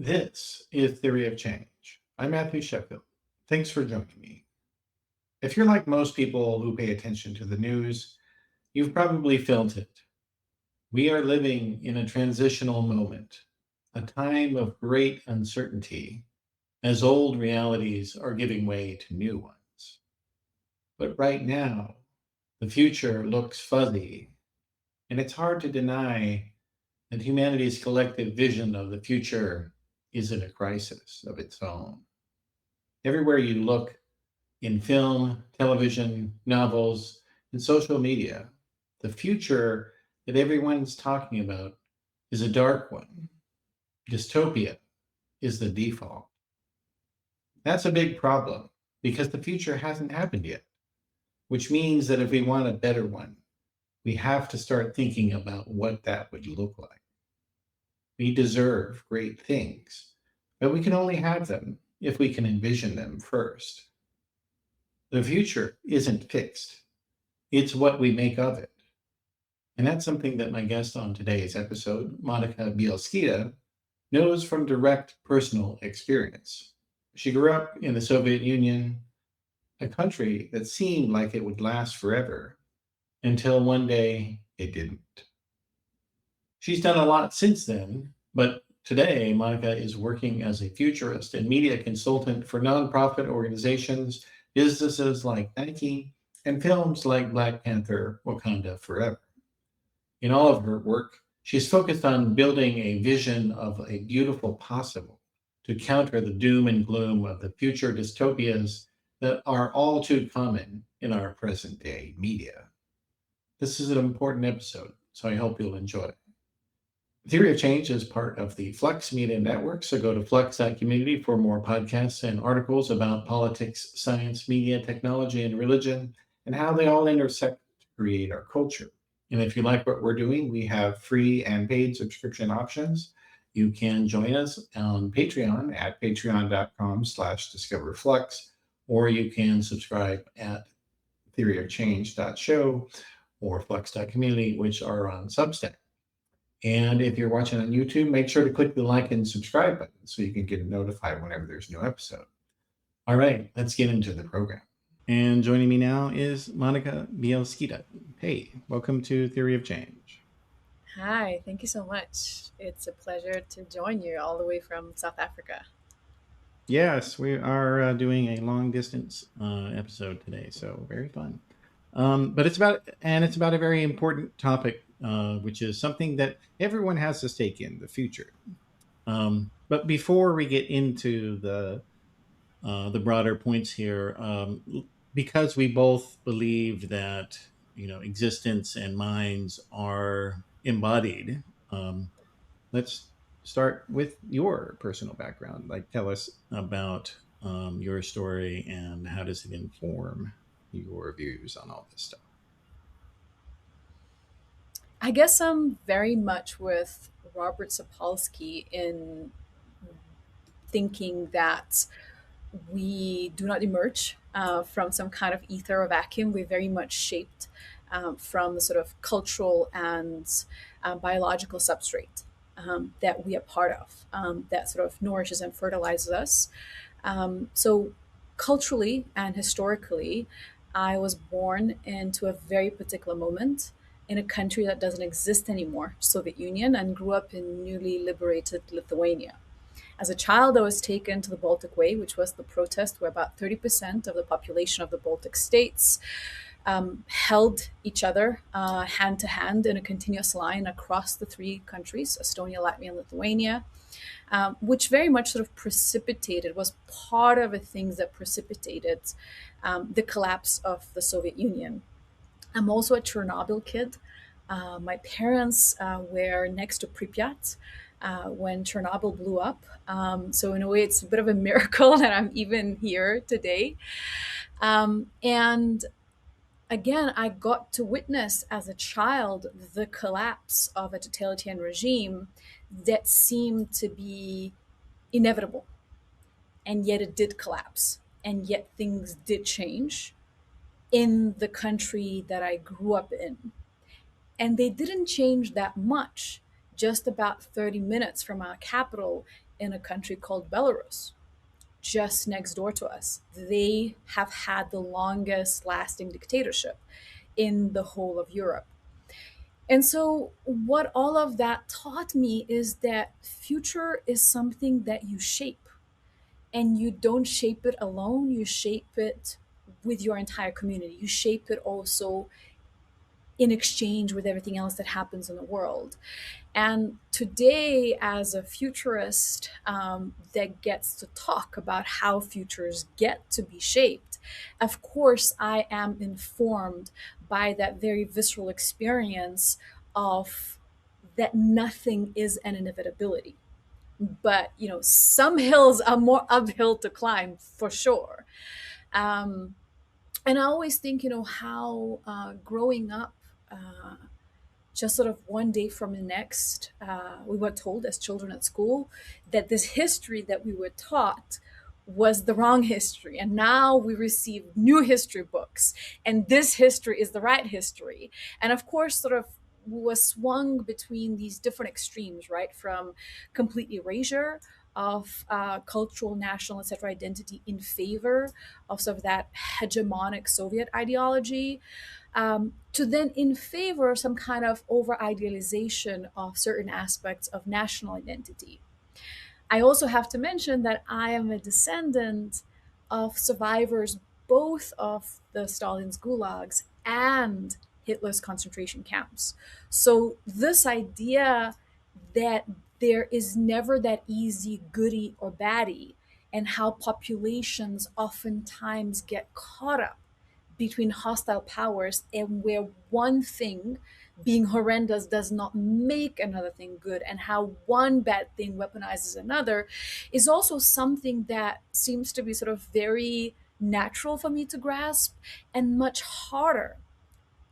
This is Theory of Change. I'm Matthew Sheffield. Thanks for joining me. If you're like most people who pay attention to the news, you've probably felt it. We are living in a transitional moment, a time of great uncertainty, as old realities are giving way to new ones. But right now, the future looks fuzzy, and it's hard to deny that humanity's collective vision of the future is in a crisis of its own. Everywhere you look, in film, television, novels, and social media, the future that everyone's talking about is a dark one. Dystopia is the default. That's a big problem because the future hasn't happened yet, which means that if we want a better one, we have to start thinking about what that would look like. We deserve great things, but we can only have them if we can envision them first. The future isn't fixed, it's what we make of it. And that's something that my guest on today's episode, Monika Bielskyte, knows from direct personal experience. She grew up in the Soviet Union, a country that seemed like it would last forever, until one day it didn't. She's done a lot since then, but today Monika is working as a futurist and media consultant for nonprofit organizations, businesses like Nike, and films like Black Panther: Wakanda Forever. In all of her work, she's focused on building a vision of a beautiful possible to counter the doom and gloom of the future dystopias that are all too common in our present day media. This is an important episode, so I hope you'll enjoy it. Theory of Change is part of the Flux Media Network, so go to flux.community for more podcasts and articles about politics, science, media, technology, and religion, and how they all intersect to create our culture. And if you like what we're doing, we have free and paid subscription options. You can join us on Patreon at patreon.com/discoverflux, or you can subscribe at theoryofchange.show or flux.community, which are on Substack. And if you're watching on YouTube, make sure to click the like and subscribe button so you can get notified whenever there's a new episode. All right, let's get into the program. And joining me now is Monika Bielskyte. Hey, welcome to Theory of Change. Hi, thank you so much. It's a pleasure to join you all the way from South Africa. Yes, we are doing a long distance episode today, so very fun. But it's about a very important topic, which is something that everyone has a stake in: the future. But before we get into the broader points here, because we both believe that existence and minds are embodied, let's start with your personal background. Like, tell us about your story and how does it inform your views on all this stuff. I guess I'm very much with Robert Sapolsky in thinking that we do not emerge from some kind of ether or vacuum. We're very much shaped from the sort of cultural and biological substrate that we are part of, that sort of nourishes and fertilizes us. So, culturally and historically, I was born into a very particular moment in a country that doesn't exist anymore, Soviet Union, and grew up in newly liberated Lithuania. As a child, I was taken to the Baltic Way, which was the protest where about 30% of the population of the Baltic states held each other hand to hand in a continuous line across the three countries, Estonia, Latvia, and Lithuania, which very much sort of precipitated, was part of the things that precipitated the collapse of the Soviet Union. I'm also a Chernobyl kid. My parents were next to Pripyat when Chernobyl blew up. So in a way, it's a bit of a miracle that I'm even here today. And again, I got to witness as a child the collapse of a totalitarian regime that seemed to be inevitable. And yet it did collapse. And yet things did change in the country that I grew up in. And they didn't change that much. Just about 30 minutes from our capital in a country called Belarus, just next door to us. They have had the longest lasting dictatorship in the whole of Europe. And so, what all of that taught me is that future is something that you shape, and you don't shape it alone, you shape it with your entire community. You shape it also in exchange with everything else that happens in the world. And today, as a futurist that gets to talk about how futures get to be shaped, of course, I am informed by that very visceral experience of that nothing is an inevitability. But, some hills are more uphill to climb for sure. Um, and I always think, how growing up, just sort of one day from the next, we were told as children at school that this history that we were taught was the wrong history. And now we receive new history books, and this history is the right history. And of course, sort of was swung between these different extremes, right? From complete erasure of cultural, national, etc. identity in favor of sort of that hegemonic Soviet ideology, to then in favor of some kind of over idealization of certain aspects of national identity. I also have to mention that I am a descendant of survivors both of the Stalin's gulags and Hitler's concentration camps. So, this idea that there is never that easy goody or baddie, and how populations oftentimes get caught up between hostile powers, and where one thing being horrendous does not make another thing good, and how one bad thing weaponizes another, is also something that seems to be sort of very natural for me to grasp, and much harder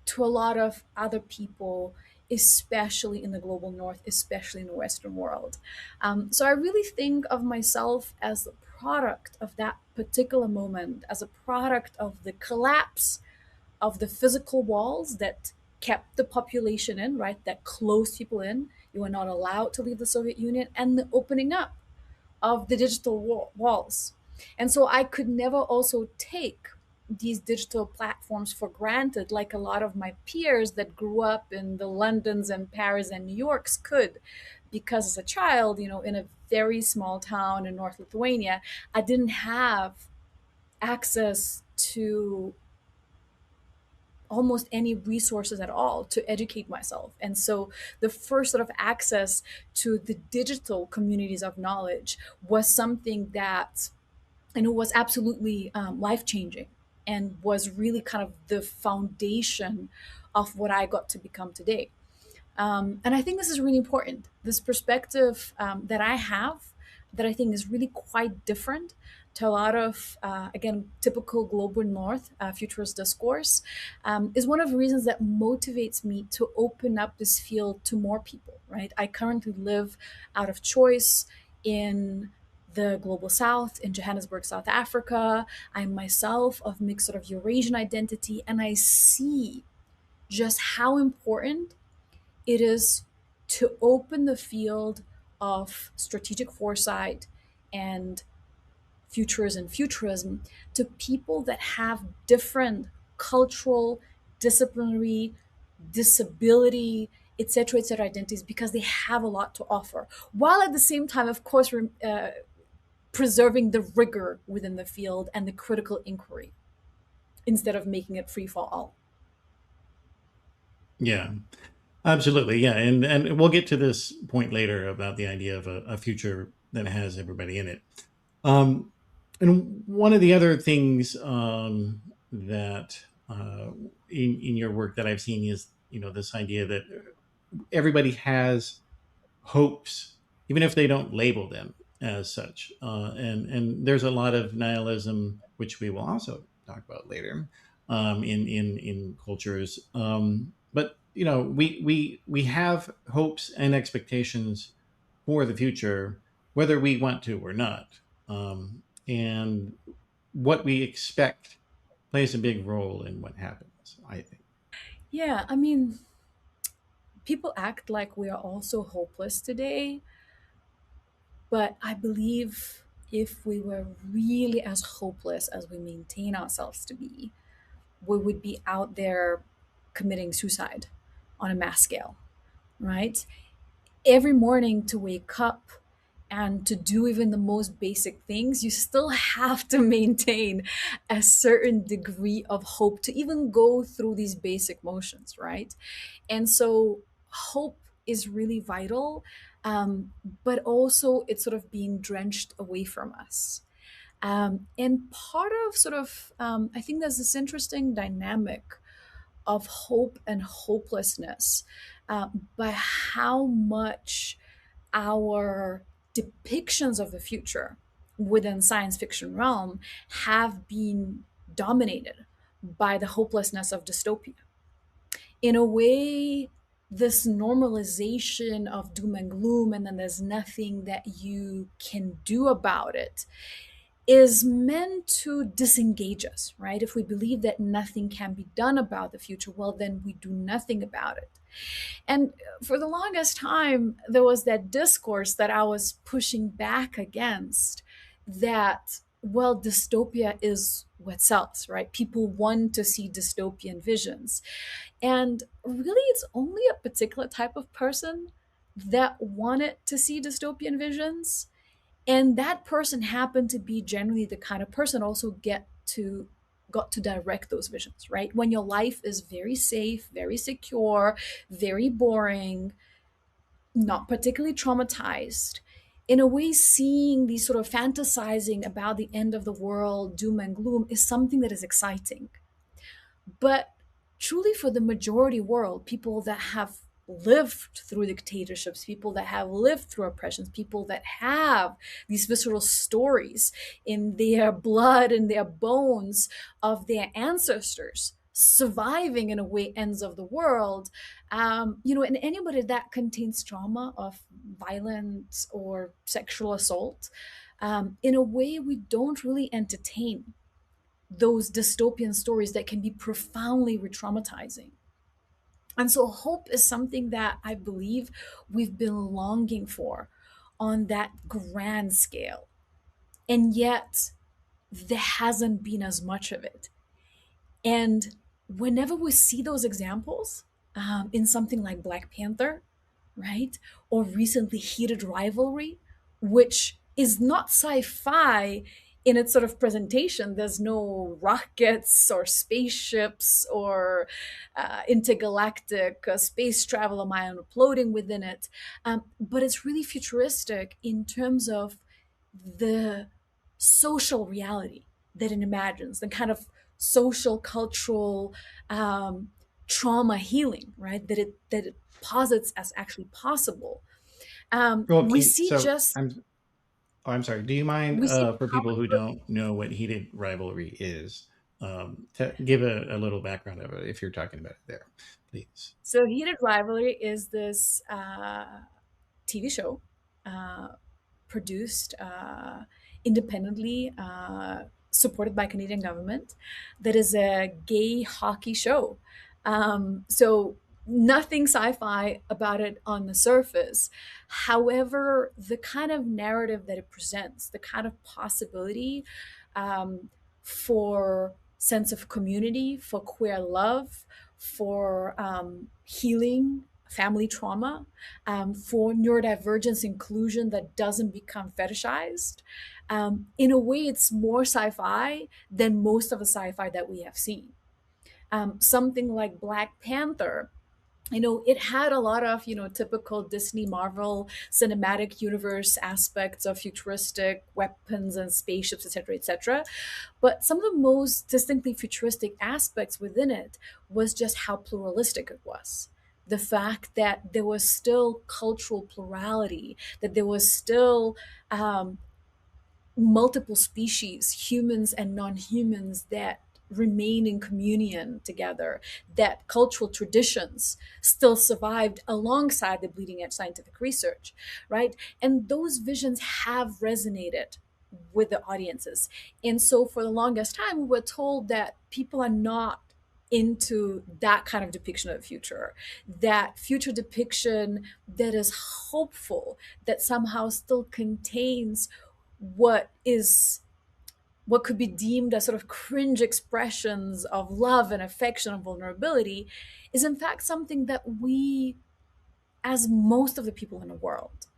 to a lot of other people, especially in the global north, especially in the Western world. So I really think of myself as the product of that particular moment, as a product of the collapse of the physical walls that kept the population in, right? That closed people in. You were not allowed to leave the Soviet Union, and the opening up of the digital walls. And so I could never also take these digital platforms for granted, like a lot of my peers that grew up in the Londons and Paris and New Yorks could. Because as a child, in a very small town in North Lithuania, I didn't have access to almost any resources at all to educate myself. And so the first sort of access to the digital communities of knowledge was something that, was absolutely life changing, and was really kind of the foundation of what I got to become today. And I think this is really important. This perspective that I have, that I think is really quite different to a lot of, again, typical global north futurist discourse, is one of the reasons that motivates me to open up this field to more people, right? I currently live out of choice in the global south, in Johannesburg, South Africa. I'm myself of mixed sort of Eurasian identity, and I see just how important it is to open the field of strategic foresight and futurism to people that have different cultural, disciplinary, disability, etc., identities, because they have a lot to offer, while at the same time, of course, preserving the rigor within the field and the critical inquiry instead of making it free for all. Yeah, absolutely. Yeah, and we'll get to this point later about the idea of a future that has everybody in it. Um, and one of the other things that in your work that I've seen is this idea that everybody has hopes, even if they don't label them as such. And there's a lot of nihilism, which we will also talk about later, in cultures. But we have hopes and expectations for the future, whether we want to or not. And what we expect plays a big role in what happens, I think. Yeah, I mean, people act like we are all so hopeless today, But I believe if we were really as hopeless as we maintain ourselves to be, we would be out there committing suicide on a mass scale, right? Every morning to wake up and to do even the most basic things, you still have to maintain a certain degree of hope to even go through these basic motions, right? And so hope is really vital, but also it's sort of being drenched away from us. And part of sort of, I think there's this interesting dynamic of hope and hopelessness, uh, by how much our depictions of the future within science fiction realm have been dominated by the hopelessness of dystopia. In a way, this normalization of doom and gloom, and then there's nothing that you can do about it, is meant to disengage us, right? If we believe that nothing can be done about the future, well, then we do nothing about it. And for the longest time, there was that discourse that I was pushing back against, that, well, dystopia is what sells, right? People want to see dystopian visions. And really, it's only a particular type of person that wanted to see dystopian visions, and that person happened to be generally the kind of person also got to direct those visions, right? When your life is very safe, very secure, very boring, not particularly traumatized, in a way, seeing these sort of fantasizing about the end of the world, doom and gloom, is something that is exciting. But truly, for the majority world, people that have lived through dictatorships, people that have lived through oppressions, people that have these visceral stories in their blood and their bones of their ancestors surviving in a way ends of the world, and anybody that contains trauma of violence or sexual assault, in a way, we don't really entertain those dystopian stories that can be profoundly re-traumatizing. And so hope is something that I believe we've been longing for on that grand scale. And yet there hasn't been as much of it. And whenever we see those examples, in something like Black Panther, right? Or recently Heated Rivalry, which is not sci fi in its sort of presentation. There's no rockets or spaceships or intergalactic space travel or ion uploading within it. But it's really futuristic in terms of the social reality that it imagines, the kind of social, cultural, trauma healing, right? That it posits as actually possible. Well, We see so just I'm sorry. Do you mind, we see for people who don't know what heated rivalry is, to give a little background of it, if you're talking about it there, please? So Heated Rivalry is this TV show uh, produced independently, supported by Canadian government, that is a gay hockey show. So nothing sci-fi about it on the surface. However, the kind of narrative that it presents, the kind of possibility, um, for sense of community, for queer love, for healing family trauma, for neurodivergence inclusion that doesn't become fetishized. In a way, it's more sci fi than most of the sci fi that we have seen. Something like Black Panther, it had a lot of typical Disney Marvel cinematic universe aspects of futuristic weapons and spaceships, etc., etc. But some of the most distinctly futuristic aspects within it was just how pluralistic it was. The fact that there was still cultural plurality, that there was still multiple species, humans and non-humans, that remain in communion together, that cultural traditions still survived alongside the bleeding edge scientific research, right? And those visions have resonated with the audiences. And so for the longest time, we were told that people are not into that kind of depiction of the future, that future depiction that is hopeful, that somehow still contains what is what could be deemed as sort of cringe expressions of love and affection and vulnerability, is in fact something that we, as most of the people in the world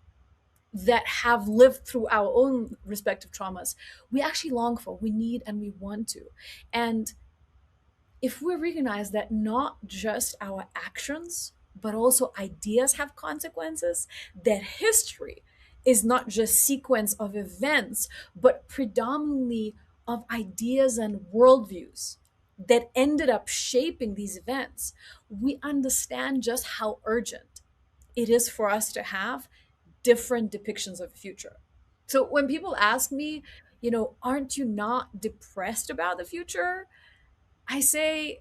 that have lived through our own respective traumas, we actually long for, we need, and we want to. And if we recognize that not just our actions, but also ideas have consequences, that history is not just sequence of events, but predominantly of ideas and worldviews that ended up shaping these events, we understand just how urgent it is for us to have different depictions of the future. So when people ask me, aren't you not depressed about the future? I say,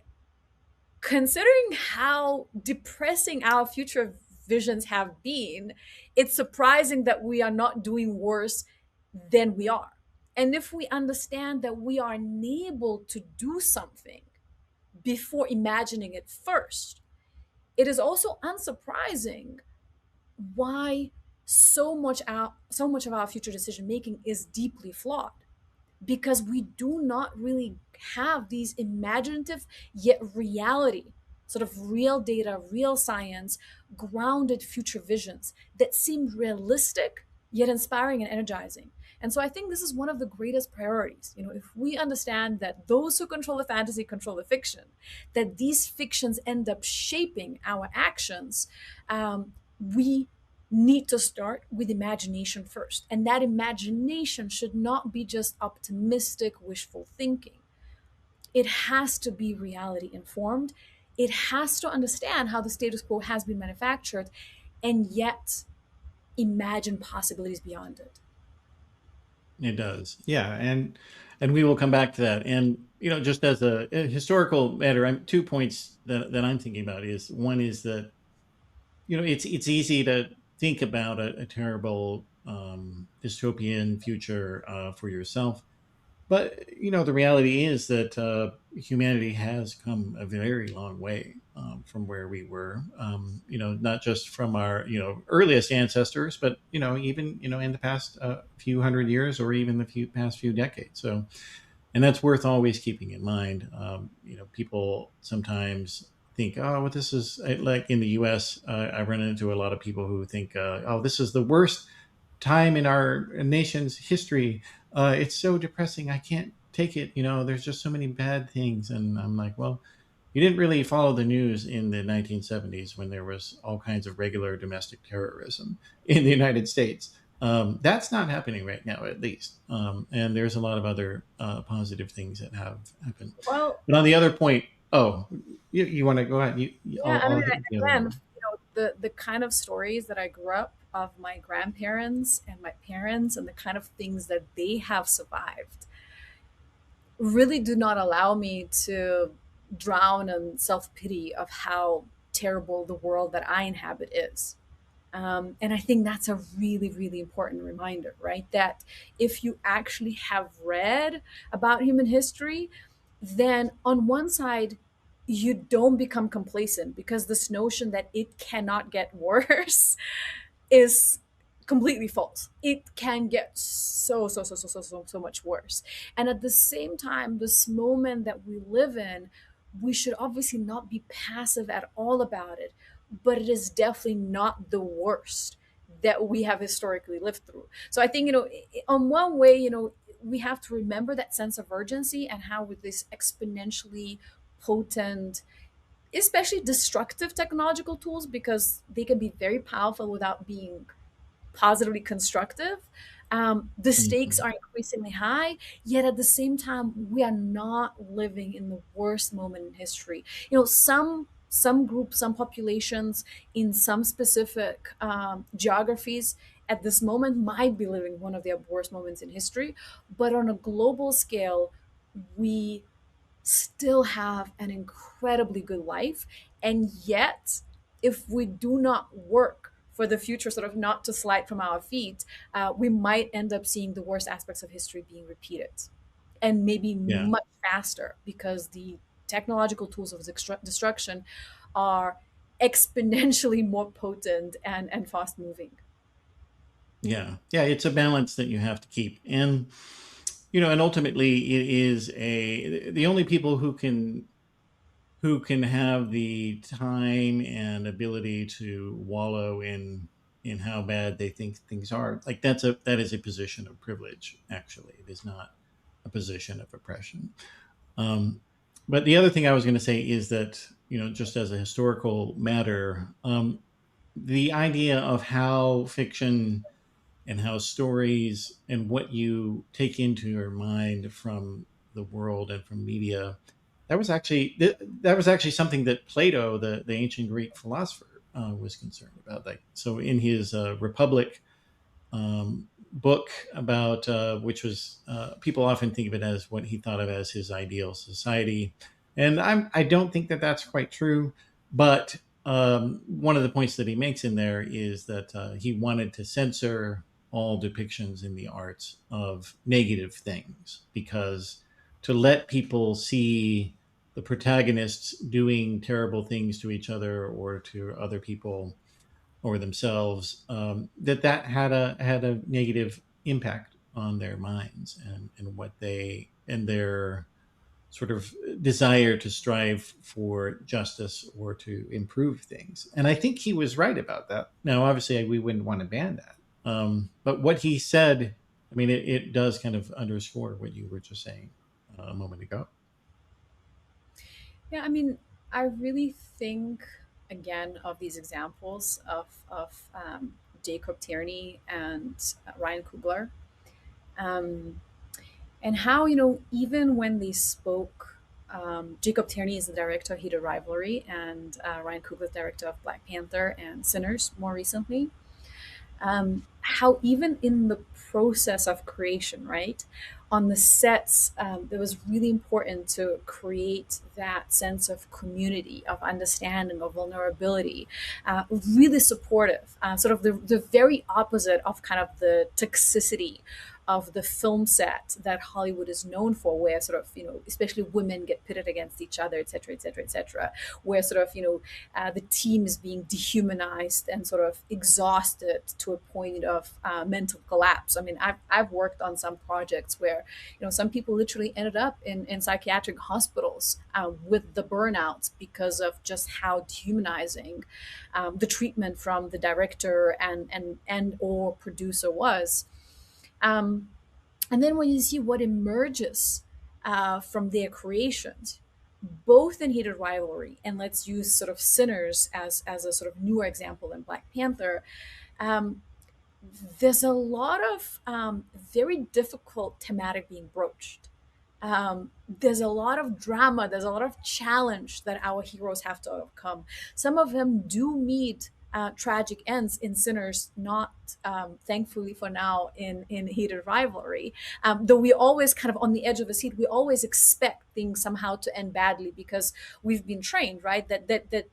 considering how depressing our future visions have been, it's surprising that we are not doing worse than we are. And if we understand that we are unable to do something before imagining it first, it is also unsurprising why so much of our future decision making is deeply flawed, because we do not really have these imaginative yet reality, sort of real data, real science, grounded future visions that seem realistic yet inspiring and energizing. And so I think this is one of the greatest priorities. If we understand that those who control the fantasy control the fiction, that these fictions end up shaping our actions, we need to start with imagination first. And that imagination should not be just optimistic, wishful thinking. It has to be reality informed. It has to understand how the status quo has been manufactured and yet imagine possibilities beyond it. It does, yeah, and we will come back to that. And just as a historical matter, two points that I'm thinking about is, one is that it's easy to think about a terrible dystopian future for yourself, but the reality is that humanity has come a very long way from where we were. Not just from our earliest ancestors, but even in the past few hundred years, or even the past few decades. So, and that's worth always keeping in mind. People sometimes think, oh, well, this is like in the U.S. I run into a lot of people who think, oh, this is the worst time in our nation's history. It's so depressing. I can't take it. There's just so many bad things. And I'm like, well, you didn't really follow the news in the 1970s when there was all kinds of regular domestic terrorism in the United States. That's not happening right now, at least. And there's a lot of other positive things that have happened. Well, But on the other point, oh, you want to go ahead? yeah, I I'll mean, hit the other again, one. the kind of stories that I grew up of my grandparents and my parents and the kind of things that they have survived really do not allow me to drown in self pity of how terrible the world that I inhabit is. And I think that's a really, really important reminder, right? That if you actually have read about human history, then on one side, you don't become complacent, because this notion that it cannot get worse is completely false. It can get so much worse. And at the same time, this moment that we live in, we should obviously not be passive at all about it, but it is definitely not the worst that we have historically lived through. So I think, on one way, we have to remember that sense of urgency, and how with this exponentially potent, especially destructive technological tools, because they can be very powerful without being positively constructive. The stakes Mhm. are increasingly high, yet at the same time, we are not living in the worst moment in history. Some groups, some populations in some specific geographies at this moment might be living one of their worst moments in history, but on a global scale, we still have an incredibly good life. And yet, if we do not work for the future, sort of not to slide from our feet, we might end up seeing the worst aspects of history being repeated, and maybe Yeah. much faster, because the technological tools of destruction are exponentially more potent and fast moving. Yeah, yeah, it's a balance that you have to keep, and and ultimately, it is the only people who can have the time and ability to wallow in how bad they think things are. Like that is a position of privilege. Actually, it is not a position of oppression. Um, but the other thing I was going to say is that just as a historical matter, the idea of how fiction and how stories and what you take into your mind from the world and from media, that was actually something that Plato, the ancient Greek philosopher, was concerned about. Like, so in his Republic book, about which was, people often think of it as what he thought of as his ideal society, and I don't think that that's quite true. But one of the points that he makes in there is that he wanted to censor all depictions in the arts of negative things, because to let people see the protagonists doing terrible things to each other or to other people or themselves, that had a negative impact on their minds, and what they and their sort of desire to strive for justice or to improve things. And I think he was right about that. Now, obviously, we wouldn't want to ban that, but what he said, I mean, it does kind of underscore what you were just saying a moment ago. Yeah, I mean, I really think again of these examples of Jacob Tierney and Ryan Coogler, um, and how even when they spoke, Jacob Tierney is the director of Heated Rivalry, and Ryan Coogler, director of Black Panther and Sinners, more recently. How even in the process of creation, right, on the sets, it was really important to create that sense of community, of understanding, of vulnerability, really supportive, sort of the very opposite of kind of the toxicity of the film set that Hollywood is known for, where sort of, especially women get pitted against each other, et cetera, et cetera, et cetera, where sort of, the team is being dehumanized and sort of exhausted to a point of mental collapse. I mean, I've worked on some projects where, some people literally ended up in psychiatric hospitals with the burnouts because of just how dehumanizing the treatment from the director and or producer was. Um, and then when you see what emerges from their creations, both in Heated Rivalry, and let's use sort of Sinners as a sort of newer example in Black Panther, um, there's a lot of very difficult thematic being broached. There's a lot of drama, there's a lot of challenge that our heroes have to overcome. Some of them do meet tragic ends in Sinners, not thankfully for now in Heated Rivalry. Though we always kind of on the edge of the seat, we always expect things somehow to end badly because we've been trained, right? That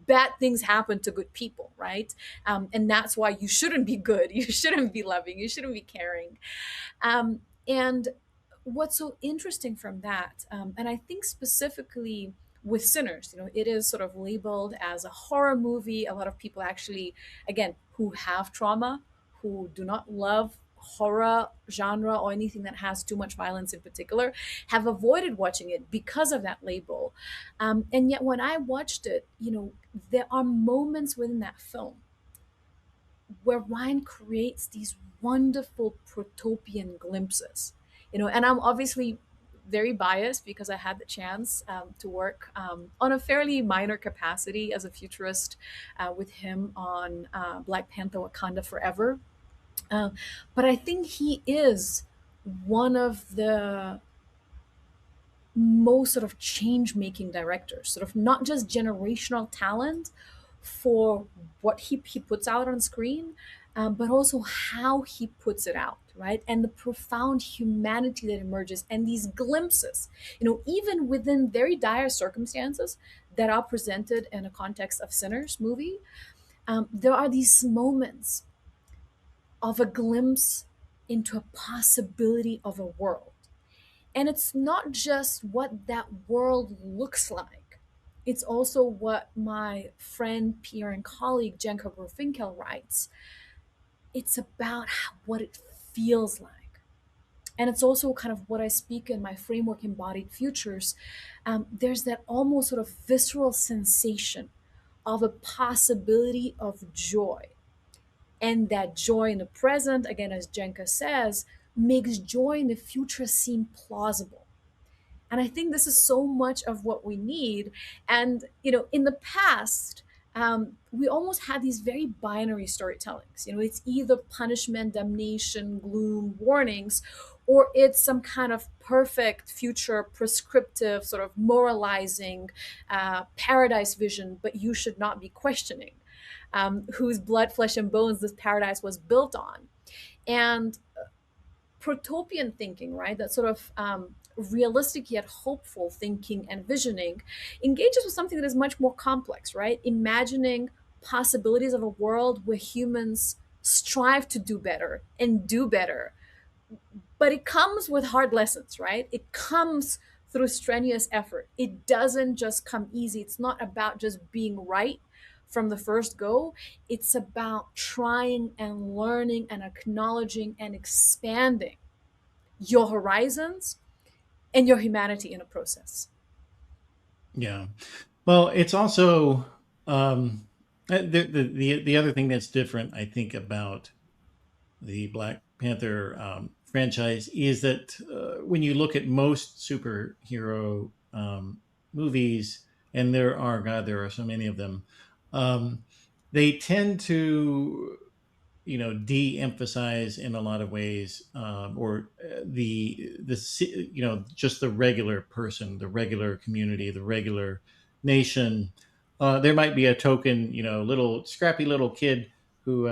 bad things happen to good people, right? And that's why you shouldn't be good, you shouldn't be loving, you shouldn't be caring. And what's so interesting from that, and I think specifically with Sinners, it is sort of labeled as a horror movie. A lot of people actually, again, who have trauma, who do not love horror genre or anything that has too much violence in particular, have avoided watching it because of that label. And yet when I watched it, there are moments within that film where Ryan creates these wonderful protopian glimpses, and I'm obviously very biased because I had the chance to work on a fairly minor capacity as a futurist with him on Black Panther Wakanda Forever. Uh, but I think he is one of the most sort of change making directors, sort of not just generational talent for what he puts out on screen, but also how he puts it out, right? And the profound humanity that emerges and these glimpses, even within very dire circumstances that are presented in a context of Sinners movie, there are these moments of a glimpse into a possibility of a world. And it's not just what that world looks like. It's also what my friend, peer, and colleague Jenka Burfinkel writes. It's about what it feels like. And it's also kind of what I speak in my framework, Embodied Futures. There's that almost sort of visceral sensation of a possibility of joy. And that joy in the present, again, as Jenka says, makes joy in the future seem plausible. And I think this is so much of what we need. And, in the past, we almost had these very binary storytellings. It's either punishment, damnation, gloom, warnings, or it's some kind of perfect future prescriptive, sort of moralizing paradise vision, but you should not be questioning whose blood, flesh, and bones this paradise was built on. And protopian thinking, right? That sort of realistic yet hopeful thinking and visioning engages with something that is much more complex, right? Imagining possibilities of a world where humans strive to do better and do better. But it comes with hard lessons, right? It comes through strenuous effort. It doesn't just come easy. It's not about just being right from the first go. It's about trying and learning and acknowledging and expanding your horizons and your humanity in a process. Yeah. Well, it's also the other thing that's different, I think, about the Black Panther franchise is that when you look at most superhero movies, and there are so many of them, um, they tend to de-emphasize in a lot of ways, or just the regular person, the regular community, the regular nation. There might be a token, little scrappy little kid who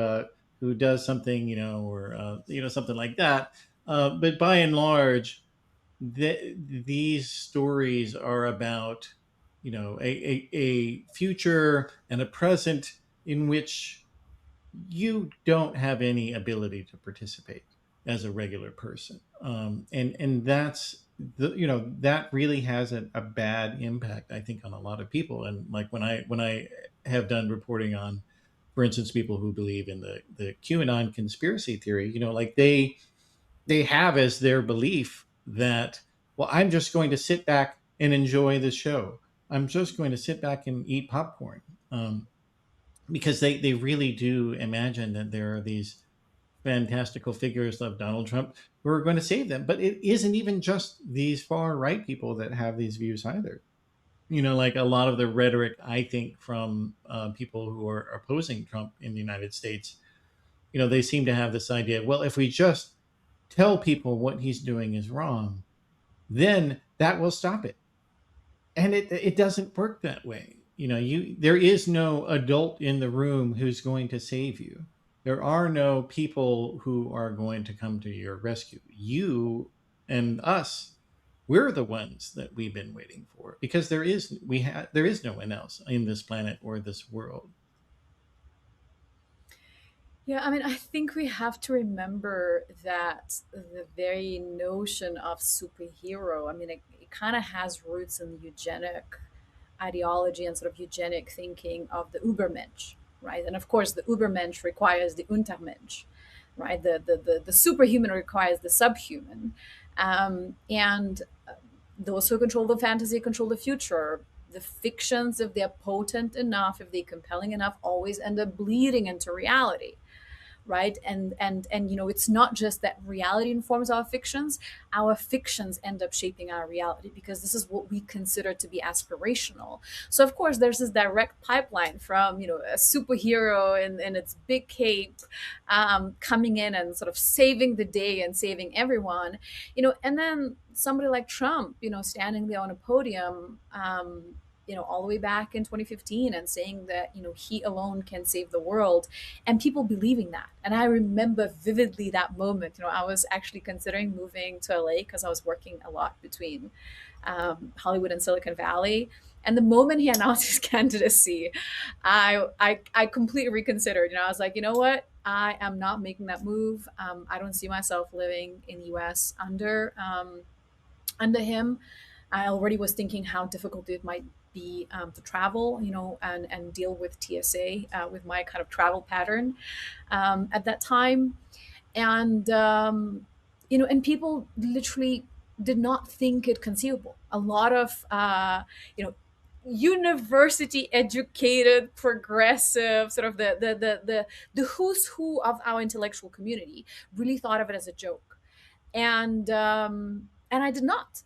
who does something, or something like that. But by and large, these stories are about a future and a present in which you don't have any ability to participate as a regular person, and that's that really has a bad impact, I think, on a lot of people. And like when I have done reporting on, for instance, people who believe in the QAnon conspiracy theory, like they have as their belief that, well, I'm just going to sit back and enjoy the show. I'm just going to sit back and eat popcorn. Because they really do imagine that there are these fantastical figures of Donald Trump who are going to save them. But it isn't even just these far right people that have these views either. Like a lot of the rhetoric, I think, from people who are opposing Trump in the United States, they seem to have this idea, well, if we just tell people what he's doing is wrong, then that will stop it. And it doesn't work that way. There is no adult in the room who's going to save you. There are no people who are going to come to your rescue. You and us, we're the ones that we've been waiting for, because there is no one else in this planet or this world. Yeah, I mean, I think we have to remember that the very notion of superhero, I mean, it kind of has roots in the eugenic ideology and sort of eugenic thinking of the Übermensch, right? And of course, the Übermensch requires the Untermensch, right? The superhuman requires the subhuman. And those who control the fantasy control the future. The fictions, if they're potent enough, if they're compelling enough, always end up bleeding into reality, right? And it's not just that reality informs our fictions end up shaping our reality, because this is what we consider to be aspirational. So of course there's this direct pipeline from a superhero in its big cape, coming in and sort of saving the day and saving everyone, and then somebody like Trump, standing there on a podium, all the way back in 2015 and saying that, he alone can save the world, and people believing that. And I remember vividly that moment. I was actually considering moving to LA because I was working a lot between Hollywood and Silicon Valley. And the moment he announced his candidacy, I completely reconsidered. I was like, you know what? I am not making that move. I don't see myself living in the US under under him. I already was thinking how difficult it might be to travel, and deal with TSA, with my kind of travel pattern at that time. And and people literally did not think it conceivable. A lot of you know university educated progressive, sort of the who's who of our intellectual community, really thought of it as a joke. And I did not,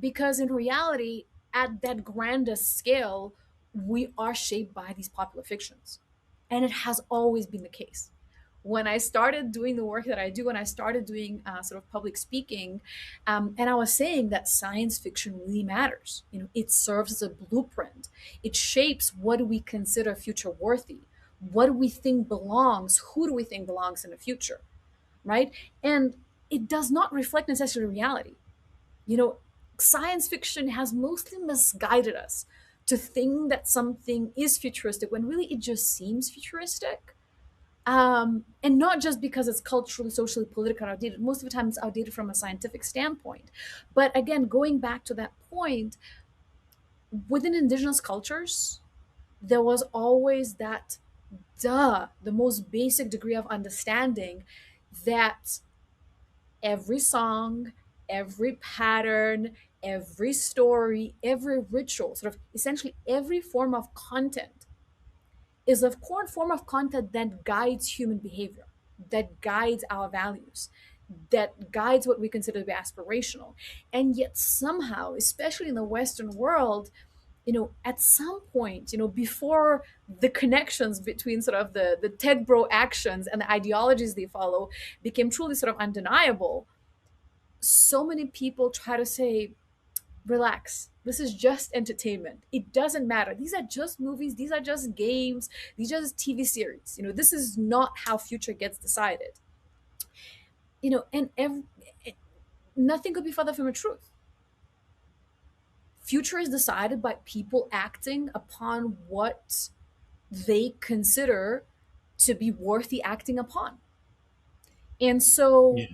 because in reality, at that grandest scale, we are shaped by these popular fictions, and it has always been the case. When I started doing the work that I do, and I started doing sort of public speaking, and I was saying that science fiction really matters. It serves as a blueprint. It shapes what do we consider future worthy, what do we think belongs, who do we think belongs in the future, right? And it does not reflect necessarily reality. you know Science fiction has mostly misguided us to think that something is futuristic when really it just seems futuristic. And not just because it's culturally, socially, politically outdated. Most of the time it's outdated from a scientific standpoint. But again, going back to that point, within indigenous cultures, there was always that, the most basic degree of understanding that every song, every pattern, every story, every ritual, sort of essentially every form of content, is of core form of content that guides human behavior, that guides our values, that guides what we consider to be aspirational. And yet somehow, especially in the Western world, at some point, before the connections between sort of the tech bro actions and the ideologies they follow became truly sort of undeniable, so many people try to say, relax, this is just entertainment, it doesn't matter, these are just movies, these are just games, these are just TV series, this is not how future gets decided. And nothing could be further from the truth. Future is decided by people acting upon what they consider to be worthy acting upon. And so Yeah.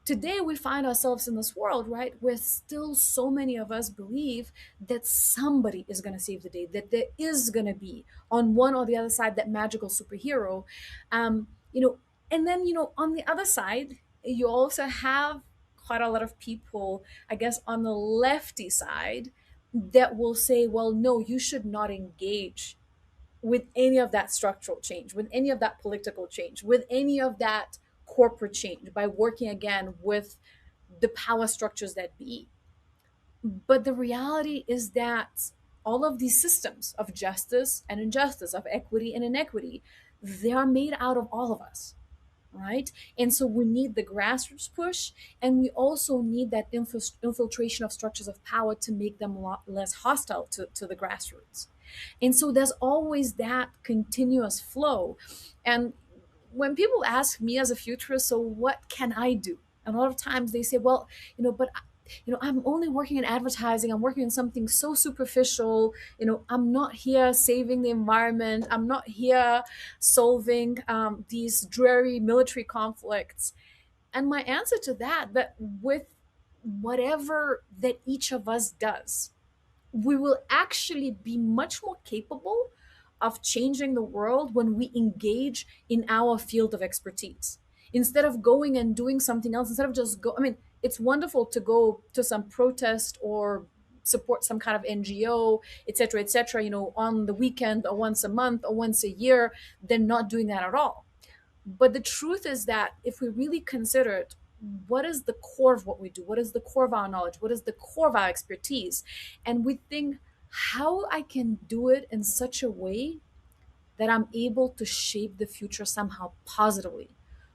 today we find ourselves in this world, right, where still so many of us believe that somebody is going to save the day, that there is going to be on one or the other side that magical superhero. um you know and then, on the other side, you also have quite a lot of people, I guess, on the lefty side, that will say, well, no, you should not engage with any of that structural change, with any of that political change, with any of that corporate change, by working again with the power structures that be. But the reality is that all of these systems of justice and injustice, of equity and inequity, they are made out of all of us, right? And so we need the grassroots push, and we also need that infiltration of structures of power to make them a lot less hostile to the grassroots. And so there's always that continuous flow. And when people ask me as a futurist, so what can I do? And a lot of times they say, well, but I'm only working in advertising, I'm working in something so superficial, I'm not here saving the environment, I'm not here solving these dreary military conflicts. And my answer to that with whatever that each of us does, we will actually be much more capable of changing the world when we engage in our field of expertise, instead of going and doing something else. Instead of just go, I mean, it's wonderful to go to some protest or support some kind of NGO, etc., on the weekend or once a month or once a year, than not doing that at all. But the truth is that if we really consider it, what is the core of what we do? What is the core of our knowledge? What is the core of our expertise? And we think, how I can do it in such a way that I'm able to shape the future somehow positively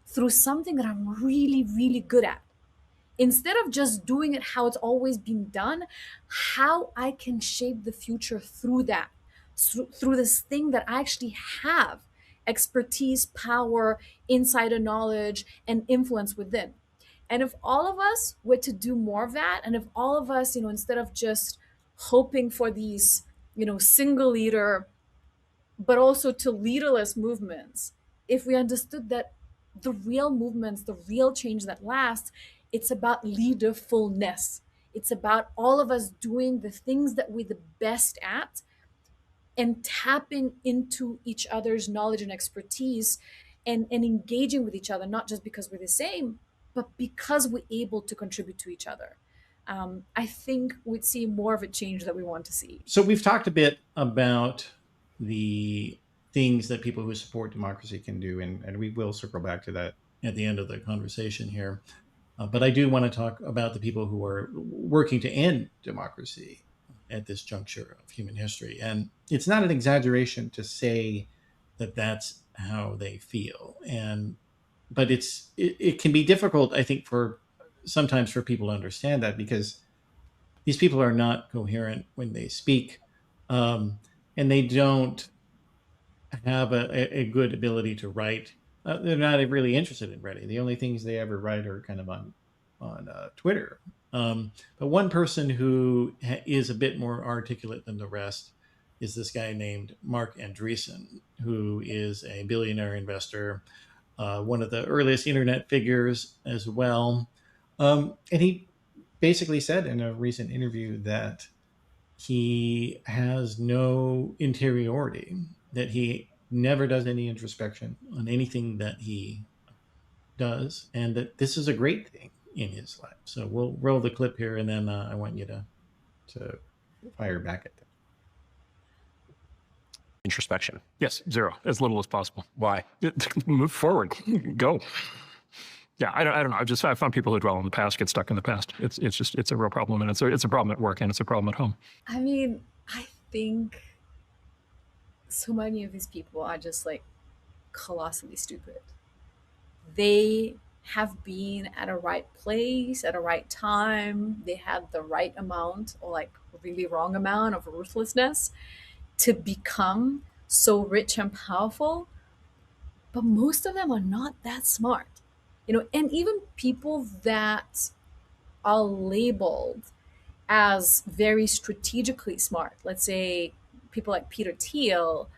through something that I'm really, really good at. Instead of just doing it how it's always been done, how I can shape the future through that, through this thing that I actually have expertise, power, insider knowledge, and influence within. And if all of us were to do more of that, and if all of us, instead of just hoping for these, single leader, but also to leaderless movements, if we understood that the real movements, the real change that lasts, it's about leaderfulness. It's about all of us doing the things that we're the best at and tapping into each other's knowledge and expertise, and engaging with each other, not just because we're the same, but because we're able to contribute to each other. I think we'd see more of a change that we want to see. So we've talked a bit about the things that people who support democracy can do, and we will circle back to that at the end of the conversation here. But I do want to talk about the people who are working to end democracy at this juncture of human history. And it's not an exaggeration to say that that's how they feel. But it can be difficult, I think, sometimes for people to understand that, because these people are not coherent when they speak, and they don't have a good ability to write. They're not really interested in writing. The only things they ever write are kind of on Twitter. But one person who is a bit more articulate than the rest is this guy named Mark Andreessen, who is a billionaire investor, one of the earliest internet figures as well. And he basically said in a recent interview that he has no interiority, that he never does any introspection on anything that he does, and that this is a great thing in his life. So we'll roll the clip here, and then I want you to fire back at them. Introspection. Yes, zero, as little as possible. Why? Move forward, go. Yeah, I don't know. I found people who dwell on the past get stuck in the past. It's a real problem, and it's a problem at work, and it's a problem at home. I mean, I think so many of these people are just like colossally stupid. They have been at a right place at a right time. They had the right amount, or like really wrong amount, of ruthlessness to become so rich and powerful. But most of them are not that smart, and even people that are labeled as very strategically smart, let's say people like Peter Thiel,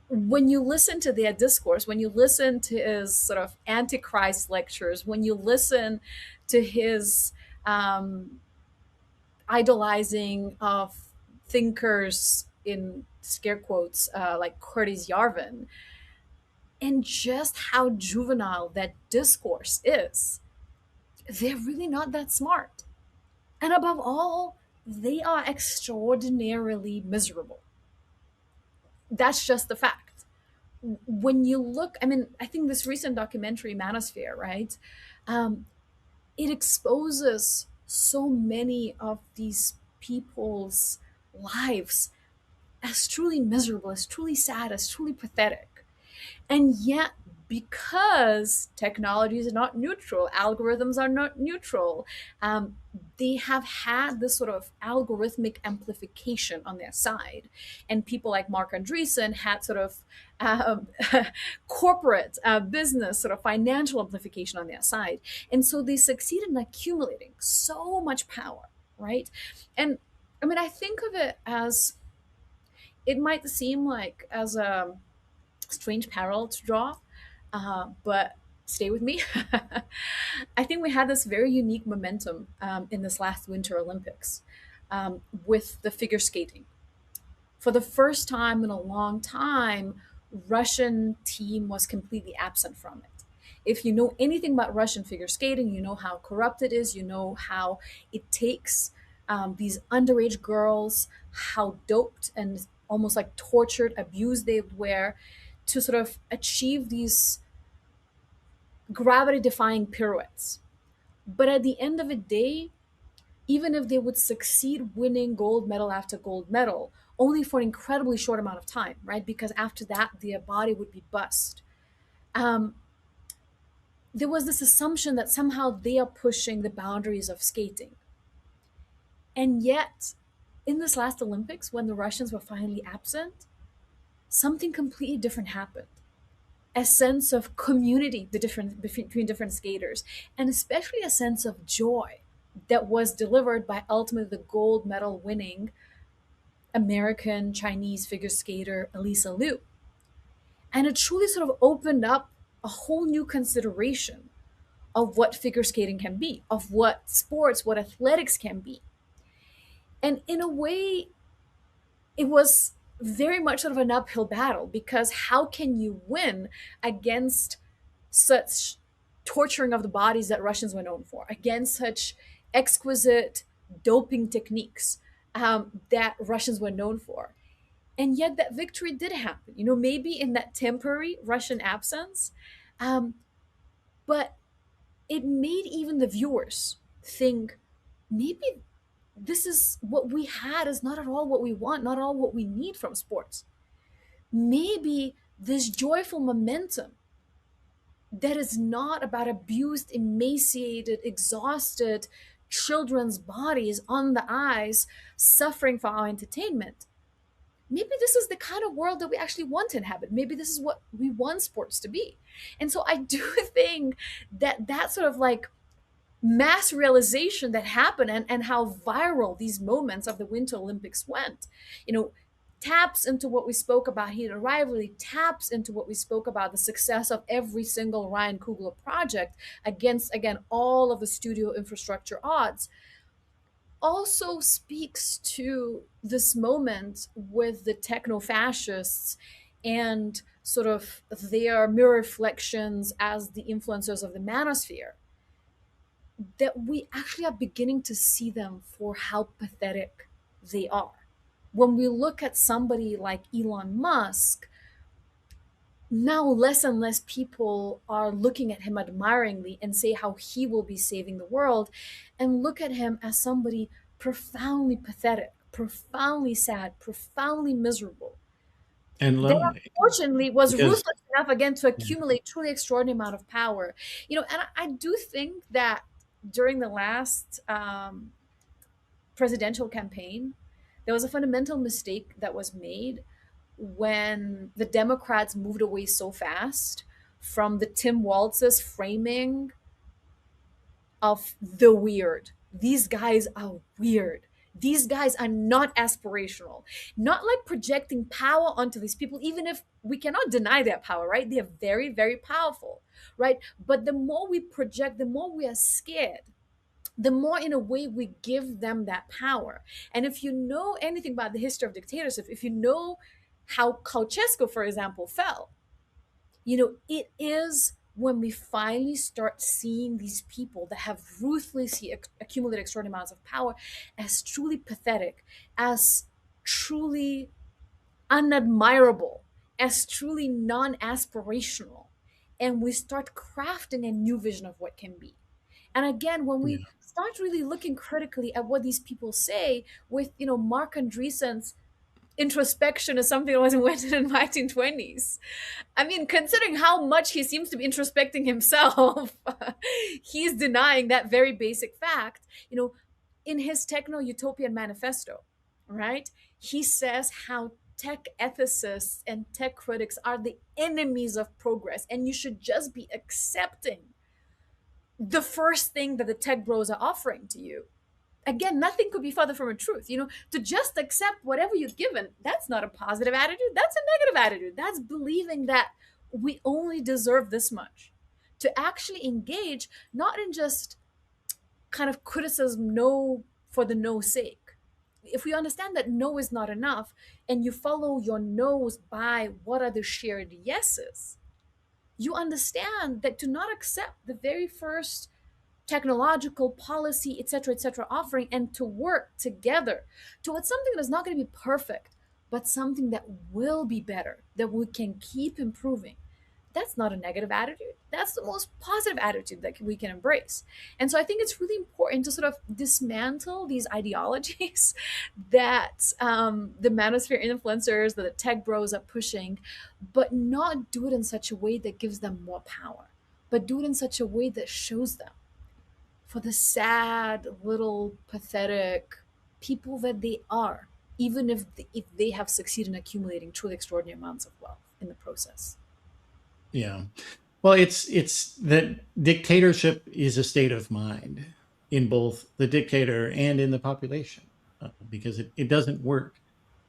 when you listen to their discourse, when you listen to his sort of antichrist lectures, when you listen to his idolizing of thinkers in scare quotes like Curtis Yarvin, and just how juvenile that discourse is, they're really not that smart. And above all, they are extraordinarily miserable. That's just the fact. When you look, I think this recent documentary, Manosphere, right? It exposes so many of these people's lives as truly miserable, as truly sad, as truly pathetic. And yet, because technology is not neutral, algorithms are not neutral, they have had this sort of algorithmic amplification on their side. And people like Mark Andreessen had sort of corporate business, sort of financial amplification on their side. And so they succeeded in accumulating so much power, right? And I think of it as, it might seem like as a strange parallel to draw, but stay with me. I think we had this very unique momentum in this last Winter Olympics with the figure skating. For the first time in a long time, Russian team was completely absent from it. If you know anything about Russian figure skating, you know how corrupt it is, you know how it takes these underage girls, how doped and almost like tortured, abused they were, to sort of achieve these gravity-defying pirouettes. But at the end of the day, even if they would succeed winning gold medal after gold medal, only for an incredibly short amount of time, right? Because after that, their body would be bust. There was this assumption that somehow they are pushing the boundaries of skating. And yet, in this last Olympics, when the Russians were finally absent, something completely different happened. A sense of community between different skaters, and especially a sense of joy that was delivered by ultimately the gold medal winning American Chinese figure skater Elisa Liu. And it truly sort of opened up a whole new consideration of what figure skating can be, of what sports, what athletics can be. And in a way, it was very much sort of an uphill battle, because how can you win against such torturing of the bodies that Russians were known for, against such exquisite doping techniques that Russians were known for? And yet that victory did happen, maybe in that temporary Russian absence. Um, but it made even the viewers think, maybe this is what we had is not at all what we want, not all what we need from sports. Maybe this joyful momentum that is not about abused, emaciated, exhausted children's bodies on the ice suffering for our entertainment. Maybe this is the kind of world that we actually want to inhabit. Maybe this is what we want sports to be. And so I do think that sort of like mass realization that happened, and how viral these moments of the Winter Olympics went, taps into what we spoke about heated rivalry, taps into what we spoke about the success of every single Ryan Coogler project against, again, all of the studio infrastructure odds. Also speaks to this moment with the techno fascists and sort of their mirror reflections as the influencers of the manosphere, that we actually are beginning to see them for how pathetic they are. When we look at somebody like Elon Musk, now less and less people are looking at him admiringly and say how he will be saving the world, and look at him as somebody profoundly pathetic, profoundly sad, profoundly miserable, And that lonely. unfortunately was Because- ruthless enough again to accumulate truly extraordinary amount of power. And I do think that during the last presidential campaign, there was a fundamental mistake that was made when the Democrats moved away so fast from the Tim Walz's framing of the weird. These guys are weird. These guys are not aspirational, not like projecting power onto these people, even if we cannot deny their power, right? They are very, very powerful, right? But the more we project, the more we are scared, the more in a way we give them that power. And if you know anything about the history of dictatorship, if you know how Ceausescu, for example, fell, it is when we finally start seeing these people that have ruthlessly accumulated extraordinary amounts of power as truly pathetic, as truly unadmirable, as truly non-aspirational, and we start crafting a new vision of what can be. And again, when we start really looking critically at what these people say, with Mark Andreessen's introspection is something that was invented in the 1920s. I mean, considering how much he seems to be introspecting himself, he's denying that very basic fact. In his Techno-Utopian Manifesto, right? He says how tech ethicists and tech critics are the enemies of progress, and you should just be accepting the first thing that the tech bros are offering to you. Again, nothing could be further from the truth. To just accept whatever you're given, that's not a positive attitude. That's a negative attitude. That's believing that we only deserve this much. To actually engage, not in just kind of criticism, no for the no sake. If we understand that no is not enough, and you follow your no's by what are the shared yeses, you understand that to not accept the very first technological policy, etc., offering, and to work together towards something that's not going to be perfect, but something that will be better, that we can keep improving. That's not a negative attitude. That's the most positive attitude that we can embrace. And so I think it's really important to sort of dismantle these ideologies that the manosphere influencers, that the tech bros are pushing, but not do it in such a way that gives them more power, but do it in such a way that shows them for the sad, little, pathetic people that they are, even if they have succeeded in accumulating truly extraordinary amounts of wealth in the process. Yeah. Well, it's that dictatorship is a state of mind in both the dictator and in the population, because it doesn't work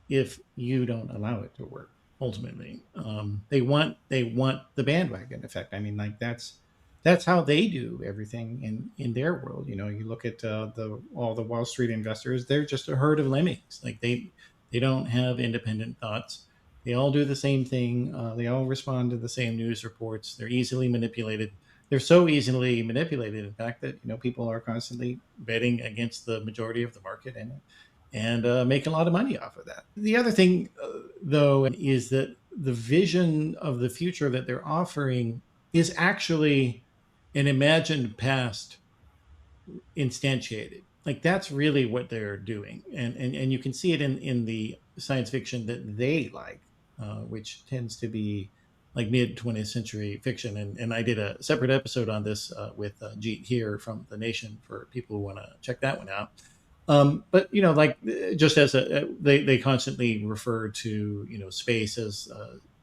if you don't allow it to work. Ultimately, they want the bandwagon effect. I mean, like that's that's how they do everything in their world. You look at all the Wall Street investors; they're just a herd of lemmings. Like they don't have independent thoughts. They all do the same thing. They all respond to the same news reports. They're easily manipulated. They're so easily manipulated, in fact, that people are constantly betting against the majority of the market and make a lot of money off of that. The other thing, though, is that the vision of the future that they're offering is actually an imagined past instantiated. Like that's really what they're doing, and you can see it in the science fiction that they like, which tends to be like mid 20th century fiction. And I did a separate episode on this with Jeet here from The Nation for people who want to check that one out. But like just as they constantly refer to space as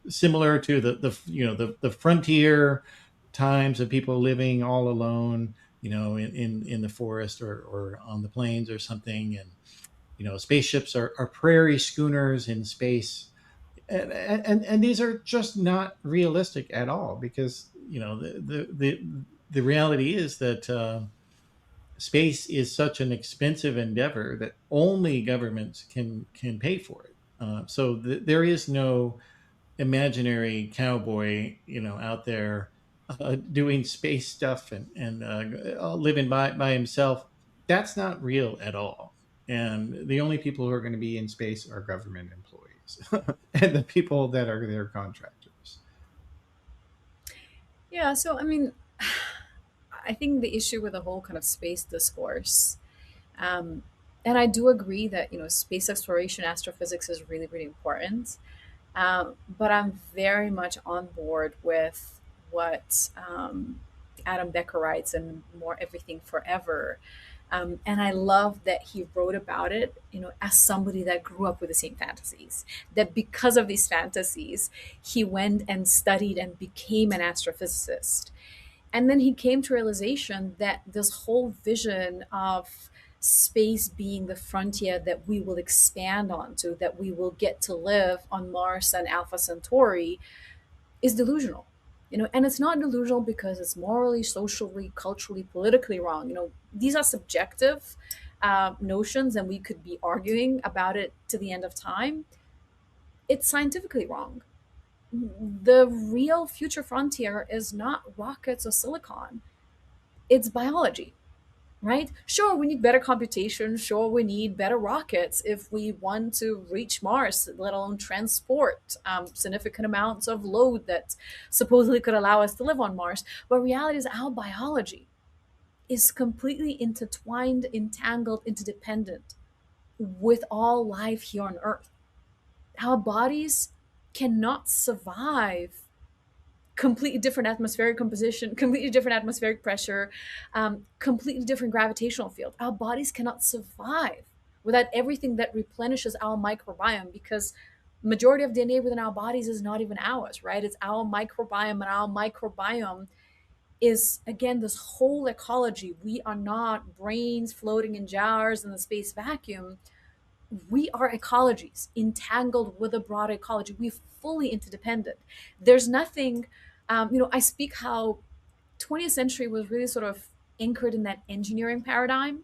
similar to the frontier times of people living all alone, in the forest or on the plains or something, and spaceships are prairie schooners in space, and these are just not realistic at all, because the reality is that space is such an expensive endeavor that only governments can pay for it. So there is no imaginary cowboy, out there doing space stuff and living by himself. That's not real at all. And the only people who are going to be in space are government employees and the people that are their contractors. Yeah, so I mean, I think the issue with the whole kind of space discourse, um, and I do agree that space exploration, astrophysics is really really important. But I'm very much on board with what Adam Becker writes and More Everything Forever. And I love that he wrote about it, as somebody that grew up with the same fantasies. That because of these fantasies, he went and studied and became an astrophysicist. And then he came to realization that this whole vision of space being the frontier that we will expand onto, that we will get to live on Mars and Alpha Centauri, is delusional. And it's not delusional because it's morally, socially, culturally, politically wrong. These are subjective notions, and we could be arguing about it to the end of time. It's scientifically wrong. The real future frontier is not rockets or silicon, it's biology, right? Sure, we need better computation. Sure, we need better rockets if we want to reach Mars, let alone transport significant amounts of load that supposedly could allow us to live on Mars. But reality is, our biology is completely intertwined, entangled, interdependent with all life here on Earth. Our bodies cannot survive completely different atmospheric composition, completely different atmospheric pressure, completely different gravitational field. Our bodies cannot survive without everything that replenishes our microbiome, because majority of DNA within our bodies is not even ours, right? It's our microbiome, and our microbiome is, again, this whole ecology. We are not brains floating in jars in the space vacuum. We are ecologies entangled with a broad ecology. We're fully interdependent. There's nothing, I speak how 20th century was really sort of anchored in that engineering paradigm.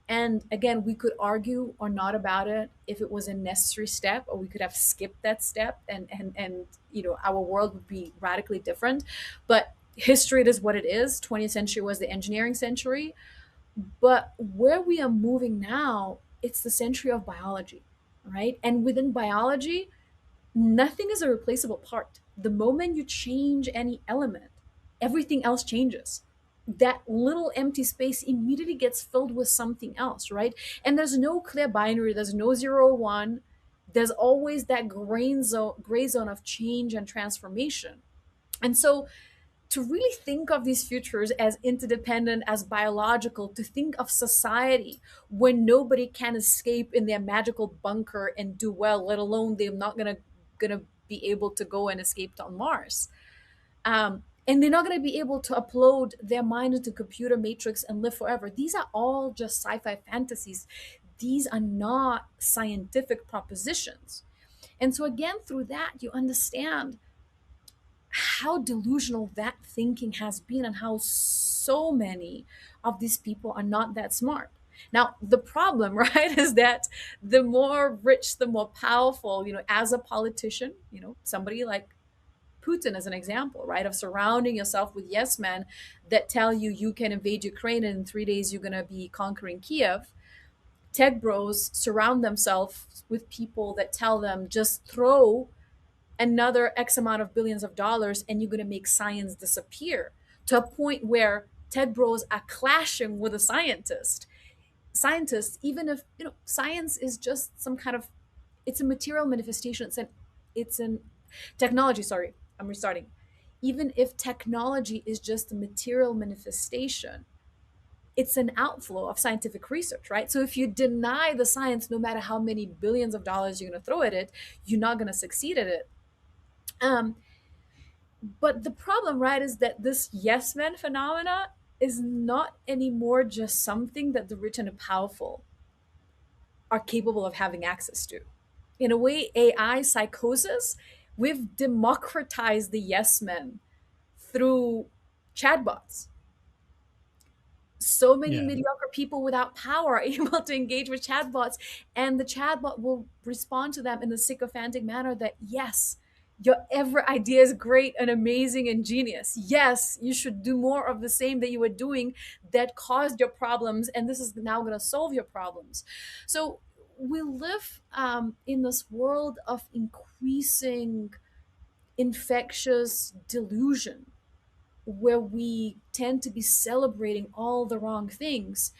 And again, we could argue or not about it if it was a necessary step, or we could have skipped that step, and our world would be radically different. But history, it is what it is. 20th century was the engineering century. But where we are moving now, it's the century of biology, right? And within biology, nothing is a replaceable part. The moment you change any element, everything else changes. That little empty space immediately gets filled with something else, right? And there's no clear binary, there's no 0 or 1. There's always that gray zone of change and transformation. And so to really think of these futures as interdependent, as biological, to think of society where nobody can escape in their magical bunker and do well, let alone they're not gonna be able to go and escape on Mars. And they're not going to be able to upload their mind into computer matrix and live forever. These are all just sci-fi fantasies. These are not scientific propositions. And so again, through that, you understand how delusional that thinking has been, and how so many of these people are not that smart. Now, the problem, right, is that the more rich, the more powerful, as a politician, somebody like Putin as an example, right, of surrounding yourself with yes men that tell you you can invade Ukraine and in 3 days you're going to be conquering Kiev. Tech bros surround themselves with people that tell them just throw another X amount of billions of dollars and you're going to make science disappear, to a point where tech bros are clashing with a scientist. Scientists, even if science is just some kind of, it's a material manifestation. It's an technology. Sorry, I'm restarting. Even if technology is just a material manifestation, it's an outflow of scientific research, right? So if you deny the science, no matter how many billions of dollars you're going to throw at it, you're not going to succeed at it. Um, but the problem, right, is that this yes men phenomena is not anymore just something that the rich and the powerful are capable of having access to. In a way, AI psychosis, we've democratized the yes men through chatbots. So many Yeah. mediocre people without power are able to engage with chatbots, and the chatbot will respond to them in the sycophantic manner that, yes, your every idea is great and amazing and genius. Yes, you should do more of the same that you were doing that caused your problems, and this is now going to solve your problems. So we live in this world of increasing infectious delusion, where we tend to be celebrating all the wrong things,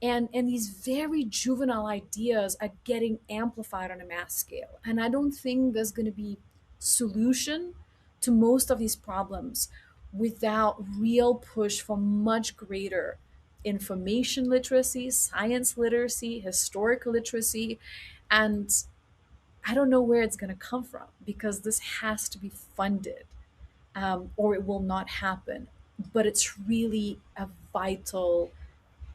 and these very juvenile ideas are getting amplified on a mass scale. And I don't think there's going to be solution to most of these problems without real push for much greater information literacy, science literacy, historical literacy. And I don't know where it's going to come from, because this has to be funded, or it will not happen. But it's really a vital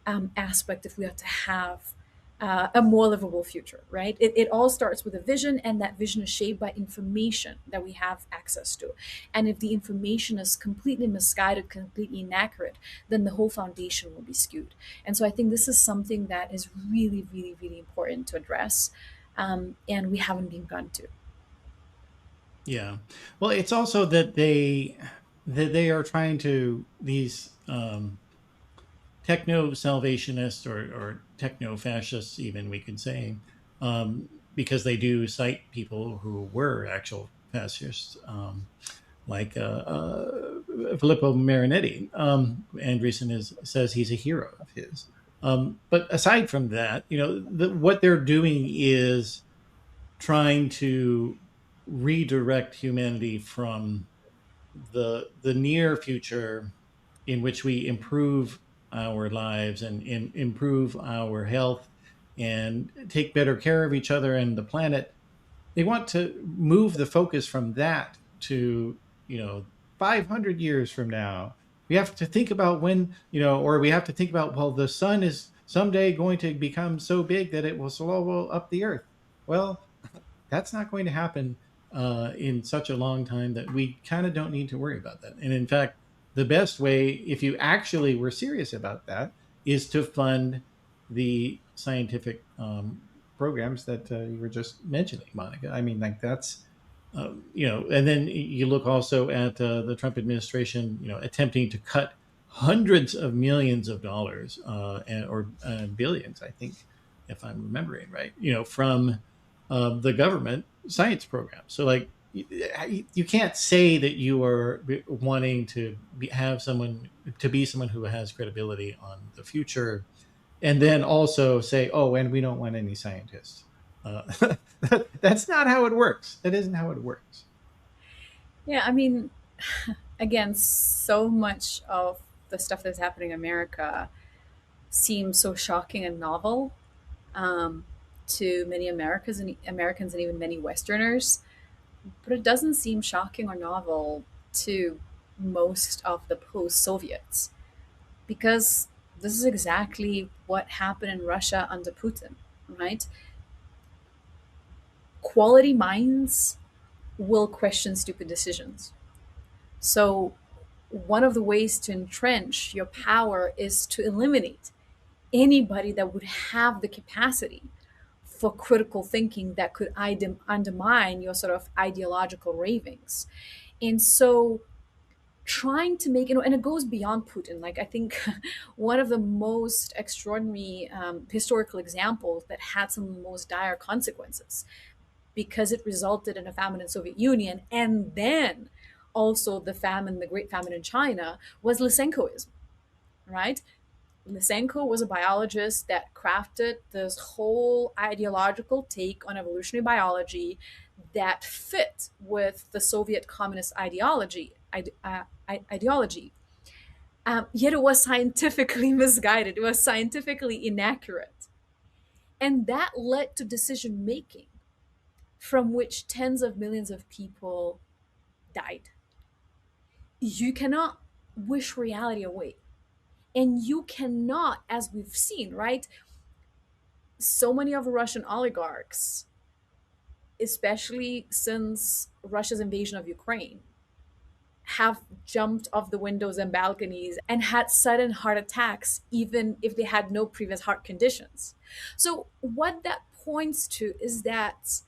aspect if we are to have a more livable future, right? It all starts with a vision, and that vision is shaped by information that we have access to. And if the information is completely misguided, completely inaccurate, then the whole foundation will be skewed. And so I think this is something that is really, really, really important to address, and we haven't been gone to. Yeah. Well, it's also that they are trying to, these techno salvationists, or techno fascists, even we could say, because they do cite people who were actual fascists, like Filippo Marinetti. Andreessen says he's a hero of his. But aside from that, what they're doing is trying to redirect humanity from the near future, in which we improve our lives and improve our health and take better care of each other and the planet. They want to move the focus from that to, 500 years from now. We have to think about when, or we have to think about, well, the sun is someday going to become so big that it will swallow up the earth. Well, that's not going to happen in such a long time that we kind of don't need to worry about that. And in fact, the best way, if you actually were serious about that, is to fund the scientific programs that you were just mentioning, Monica. I mean, like that's, and then you look also at the Trump administration, attempting to cut hundreds of millions of dollars, or billions, I think, if I'm remembering right, from the government science program. So, like, you can't say that you are wanting to have someone to be someone who has credibility on the future, and then also say, "Oh, and we don't want any scientists." That's not how it works. That isn't how it works. Yeah, I mean, again, so much of the stuff that's happening in America seems so shocking and novel, um, to many Americans and even many Westerners, but it doesn't seem shocking or novel to most of the post-Soviets, because this is exactly what happened in Russia under Putin, right? Quality minds will question stupid decisions. So one of the ways to entrench your power is to eliminate anybody that would have the capacity for critical thinking that could undermine your sort of ideological ravings. And so trying to make, and it goes beyond Putin. Like, I think one of the most extraordinary historical examples that had some of the most dire consequences, because it resulted in a famine in Soviet Union and then also the famine, the Great Famine in China, was Lysenkoism, right? Lysenko was a biologist that crafted this whole ideological take on evolutionary biology that fit with the Soviet communist ideology. Yet it was scientifically misguided. It was scientifically inaccurate. And that led to decision making from which tens of millions of people died. You cannot wish reality away. And you cannot, as we've seen, right? So many of the Russian oligarchs, especially since Russia's invasion of Ukraine, have jumped off the windows and balconies and had sudden heart attacks, even if they had no previous heart conditions. So, what that points to is that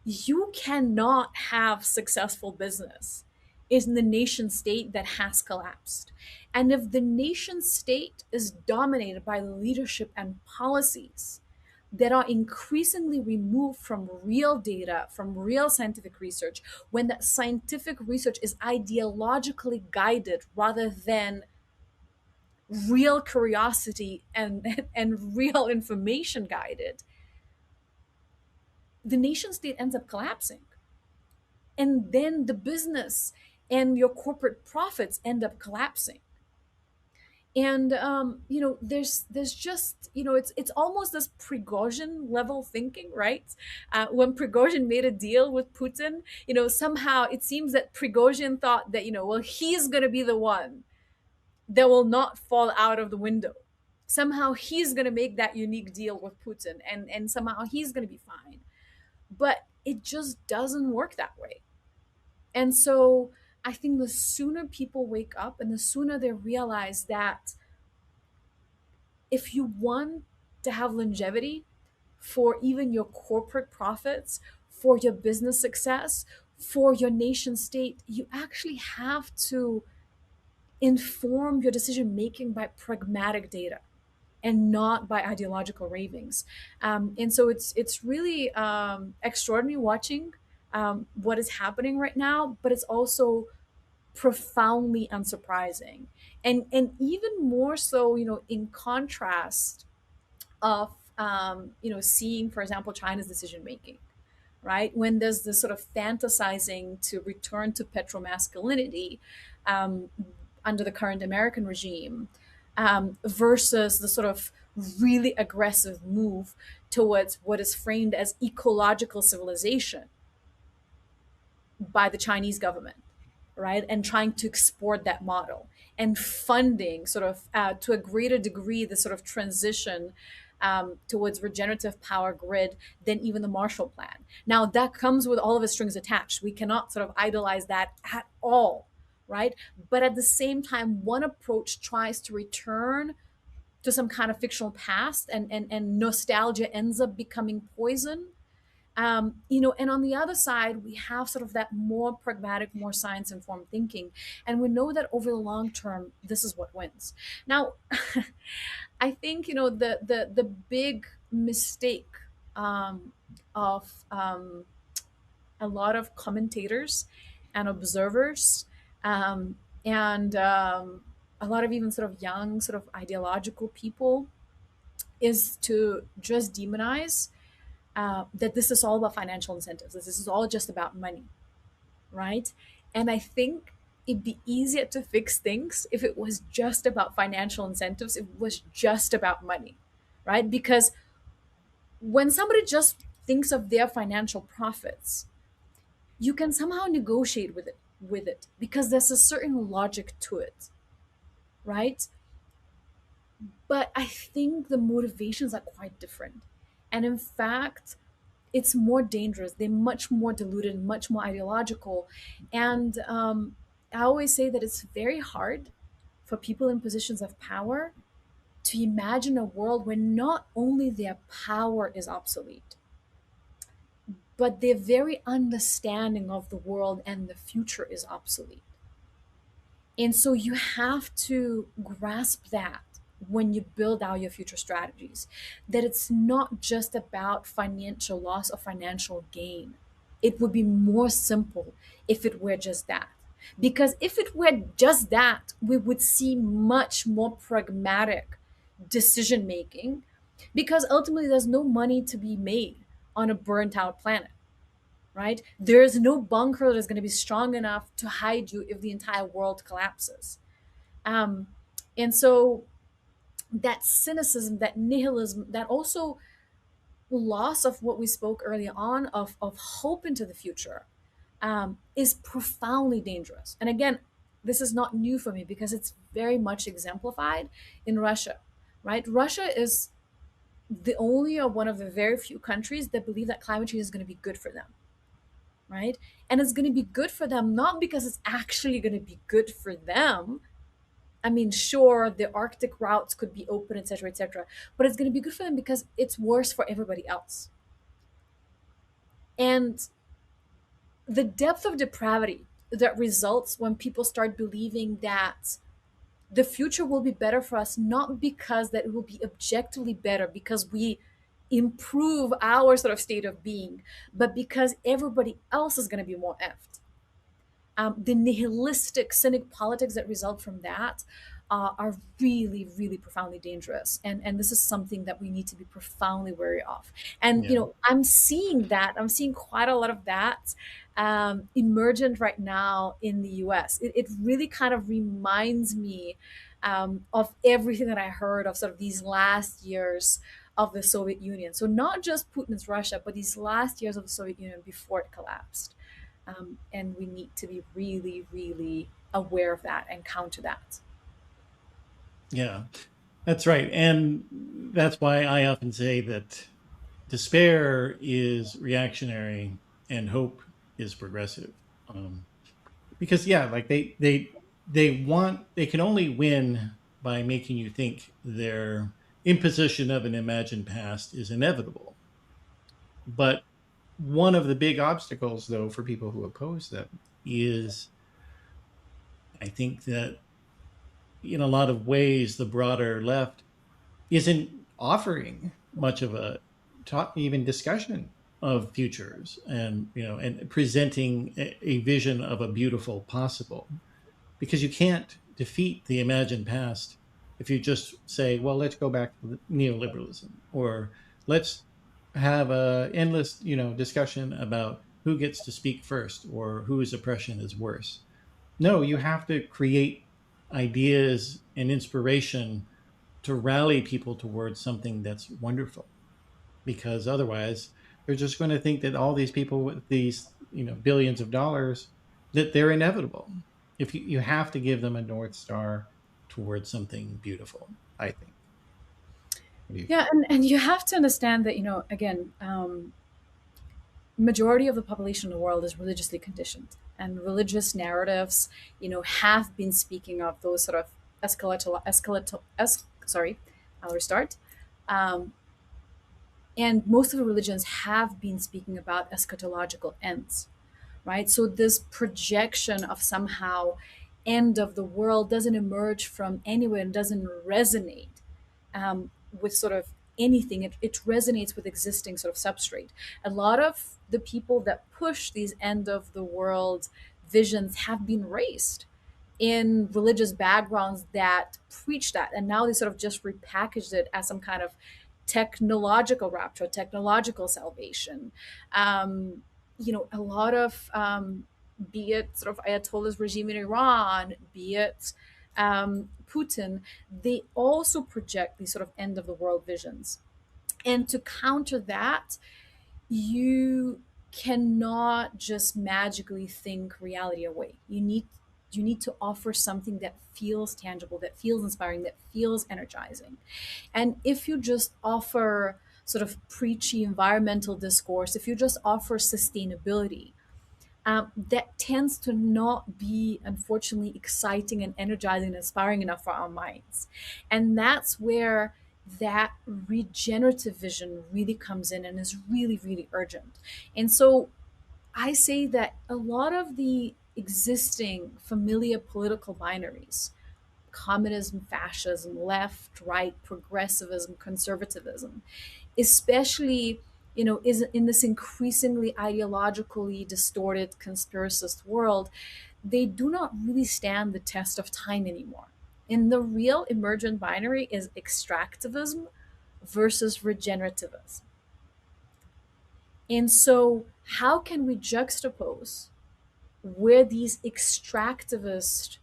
you cannot have successful business in the nation state that has collapsed. And if the nation state is dominated by leadership and policies that are increasingly removed from real data, from real scientific research, when that scientific research is ideologically guided rather than real curiosity and real information guided, the nation state ends up collapsing. And then the business and your corporate profits end up collapsing. And there's just, it's almost this Prigozhin level thinking, right? When Prigozhin made a deal with Putin, somehow it seems that Prigozhin thought that, well, he's going to be the one that will not fall out of the window. Somehow he's going to make that unique deal with Putin, and somehow he's going to be fine. But it just doesn't work that way. And so I think the sooner people wake up and the sooner they realize that if you want to have longevity for even your corporate profits, for your business success, for your nation state, you actually have to inform your decision making by pragmatic data and not by ideological ravings. And so it's really extraordinary watching what is happening right now, but it's also profoundly unsurprising, and even more so, in contrast of seeing, for example, China's decision making, right? When there's this sort of fantasizing to return to petromasculinity um, under the current American regime, versus the sort of really aggressive move towards what is framed as ecological civilization by the Chinese government, right? And trying to export that model and funding sort of to a greater degree the sort of transition towards regenerative power grid than even the Marshall Plan. Now that comes with all of its strings attached. We cannot sort of idolize that at all, right? But at the same time, one approach tries to return to some kind of fictional past, and nostalgia ends up becoming poison. And on the other side, we have sort of that more pragmatic, more science informed thinking. And we know that over the long term, this is what wins. Now, I think, the big mistake of a lot of commentators and observers, and a lot of even sort of young, sort of ideological people, is to just demonize that this is all about financial incentives. This is all just about money, right? And I think it'd be easier to fix things if it was just about financial incentives, if it was just about money, right? Because when somebody just thinks of their financial profits, you can somehow negotiate with it because there's a certain logic to it, right? But I think the motivations are quite different. And in fact, it's more dangerous. They're much more diluted, much more ideological. And I always say that it's very hard for people in positions of power to imagine a world where not only their power is obsolete, but their very understanding of the world and the future is obsolete. And so you have to grasp that when you build out your future strategies, that it's not just about financial loss or financial gain. It would be more simple if it were just that. Because if it were just that, we would see much more pragmatic decision making, because ultimately there's no money to be made on a burnt out planet, right? There's no bunker that's going to be strong enough to hide you if the entire world collapses. Um, and so that cynicism, that nihilism, that also loss of what we spoke earlier on of hope into the future, is profoundly dangerous. And again, this is not new for me because it's very much exemplified in Russia, right? Russia is the only or one of the very few countries that believe that climate change is going to be good for them, right? And it's going to be good for them not because it's actually going to be good for them. I mean, sure, the Arctic routes could be open, etc., etc., but it's going to be good for them because it's worse for everybody else. And the depth of depravity that results when people start believing that the future will be better for us, not because that it will be objectively better because we improve our sort of state of being, but because everybody else is going to be more effed. The nihilistic, cynic politics that result from that are really, really profoundly dangerous. And this is something that we need to be profoundly wary of. And, Yeah. I'm seeing that. I'm seeing quite a lot of that emergent right now in the US. It really kind of reminds me of everything that I heard of sort of these last years of the Soviet Union. So not just Putin's Russia, but these last years of the Soviet Union before it collapsed. And we need to be really, really aware of that and counter that. Yeah, that's right. And that's why I often say that despair is reactionary and hope is progressive. Um, because yeah, like they can only win by making you think their imposition of an imagined past is inevitable. But one of the big obstacles, though, for people who oppose them is, I think that in a lot of ways, the broader left isn't offering much of a talk, even discussion of futures, and and presenting a vision of a beautiful possible, because you can't defeat the imagined past if you just say, well, let's go back to neoliberalism, or let's have a endless discussion about who gets to speak first or whose oppression is worse. No, you have to create ideas and inspiration to rally people towards something that's wonderful, because otherwise they're just going to think that all these people with these billions of dollars, that they're inevitable. If you have to give them a north star towards something beautiful, I think. Yeah, and you have to understand that, again, majority of the population in the world is religiously conditioned, and religious narratives, have been speaking of those sort of sorry, I'll restart. Um, and most of the religions have been speaking about eschatological ends, right? So this projection of somehow end of the world doesn't emerge from anywhere and doesn't resonate with sort of anything. It resonates with existing sort of substrate. A lot of the people that push these end of the world visions have been raised in religious backgrounds that preach that, and now they sort of just repackaged it as some kind of technological rapture, technological salvation. A lot of be it sort of Ayatollah's regime in Iran, be it Putin, they also project these sort of end of the world visions. And to counter that, you cannot just magically think reality away. You need to offer something that feels tangible, that feels inspiring, that feels energizing. And if you just offer sort of preachy environmental discourse, if you just offer sustainability, that tends to not be, unfortunately, exciting and energizing and inspiring enough for our minds. And that's where that regenerative vision really comes in and is really, really urgent. And so I say that a lot of the existing familiar political binaries, communism, fascism, left, right, progressivism, conservatism, especially, is in this increasingly ideologically distorted conspiracist world, they do not really stand the test of time anymore. And the real emergent binary is extractivism versus regenerativism. And so, how can we juxtapose where these extractivist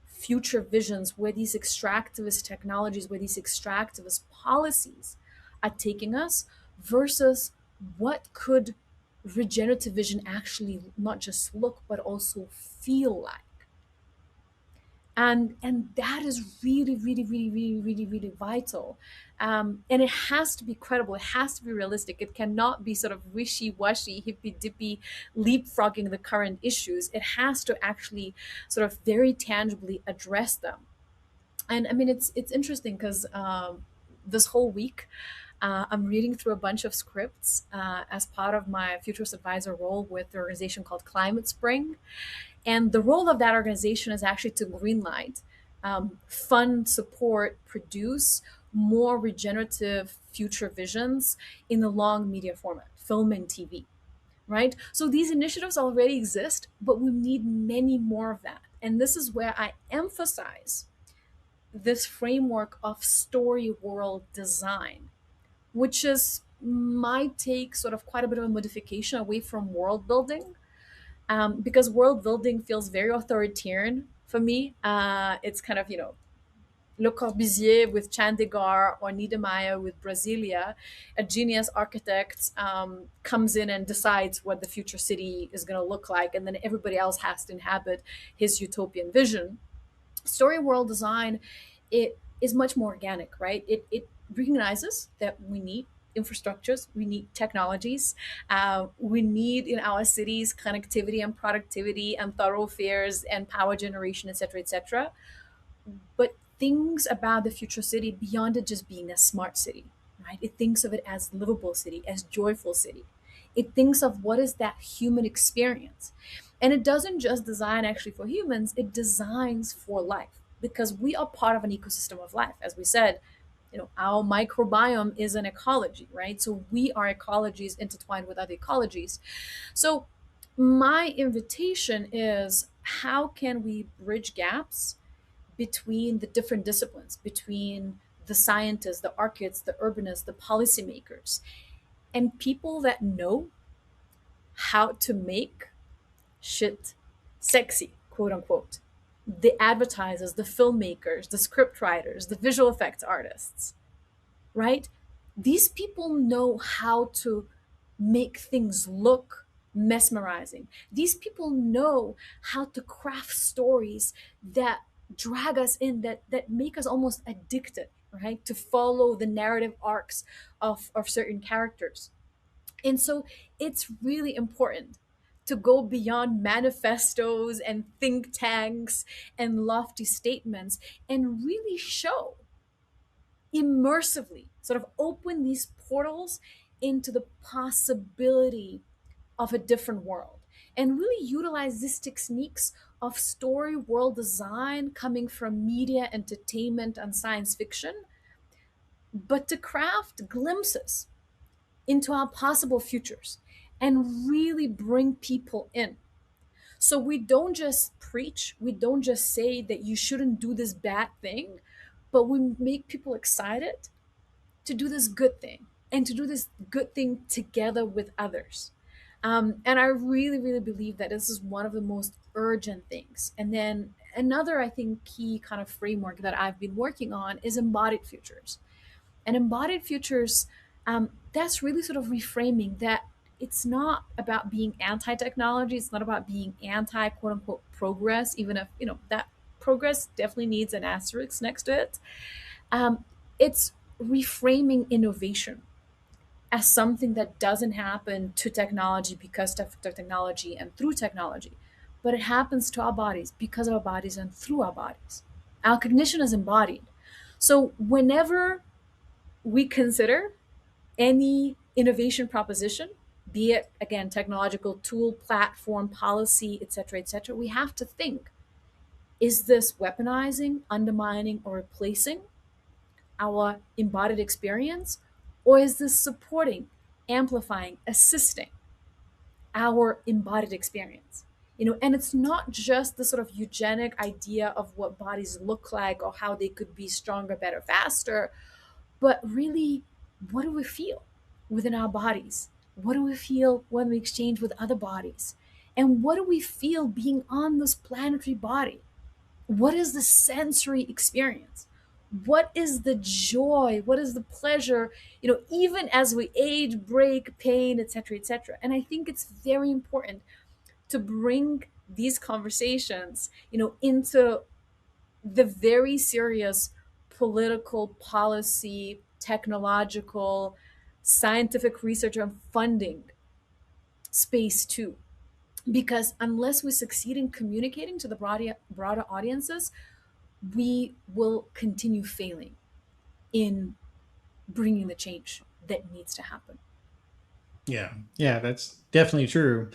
future visions, where these extractivist technologies, where these extractivist policies are taking us, versus what could regenerative vision actually not just look but also feel like? And that is really, really, really, really, really, really vital. And it has to be credible, it has to be realistic, it cannot be sort of wishy-washy, hippy-dippy, leapfrogging the current issues. It has to actually sort of very tangibly address them. And I mean, it's interesting because this whole week I'm reading through a bunch of scripts as part of my futurist advisor role with the organization called Climate Spring. And the role of that organization is actually to greenlight, fund, support, produce more regenerative future visions in the long media format, film and TV, right? So these initiatives already exist, but we need many more of that. And this is where I emphasize this framework of story world design, which is might take sort of quite a bit of a modification away from world building, because world building feels very authoritarian for me. It's kind of, Le Corbusier with Chandigarh or Niedermeyer with Brasilia. A genius architect comes in and decides what the future city is going to look like, and then everybody else has to inhabit his utopian vision. Story world design, it is much more organic, right? It recognizes that we need infrastructures, we need technologies, we need in our cities connectivity and productivity and thoroughfares and power generation, etc., etc. But things about the future city beyond it just being a smart city, right? It thinks of it as livable city, as joyful city. It thinks of what is that human experience. And it doesn't just design actually for humans, it designs for life, because we are part of an ecosystem of life. As we said, our microbiome is an ecology, right? So we are ecologies intertwined with other ecologies. So my invitation is, how can we bridge gaps between the different disciplines, between the scientists, the architects, the urbanists, the policymakers, and people that know how to make shit sexy, quote unquote. The advertisers, the filmmakers, the script writers, the visual effects artists, right? These people know how to make things look mesmerizing. These people know how to craft stories that drag us in, that make us almost addicted, right? To follow the narrative arcs of certain characters. And so it's really important to go beyond manifestos and think tanks and lofty statements and really show immersively, sort of open these portals into the possibility of a different world, and really utilize these techniques of story world design coming from media, entertainment, and science fiction, but to craft glimpses into our possible futures and really bring people in. So we don't just preach, we don't just say that you shouldn't do this bad thing, but we make people excited to do this good thing and to do this good thing together with others. And I really, really believe that this is one of the most urgent things. And then another, I think, key kind of framework that I've been working on is embodied futures. And embodied futures, that's really sort of reframing that it's not about being anti-technology. It's not about being anti quote unquote progress, even if, that progress definitely needs an asterisk next to it. It's reframing innovation as something that doesn't happen to technology because of technology and through technology, but it happens to our bodies because of our bodies and through our bodies. Our cognition is embodied. So whenever we consider any innovation proposition, be it again technological tool, platform, policy, etc., we have to think: is this weaponizing, undermining, or replacing our embodied experience, or is this supporting, amplifying, assisting our embodied experience? And it's not just the sort of eugenic idea of what bodies look like or how they could be stronger, better, faster, but really, what do we feel within our bodies? What do we feel when we exchange with other bodies? And what do we feel being on this planetary body? What is the sensory experience? What is the joy? What is the pleasure? Even as we age, break, pain, etc. And I think it's very important to bring these conversations, into the very serious political, policy, technological, scientific research and funding space too. Because unless we succeed in communicating to the broader audiences, we will continue failing in bringing the change that needs to happen. Yeah, that's definitely true.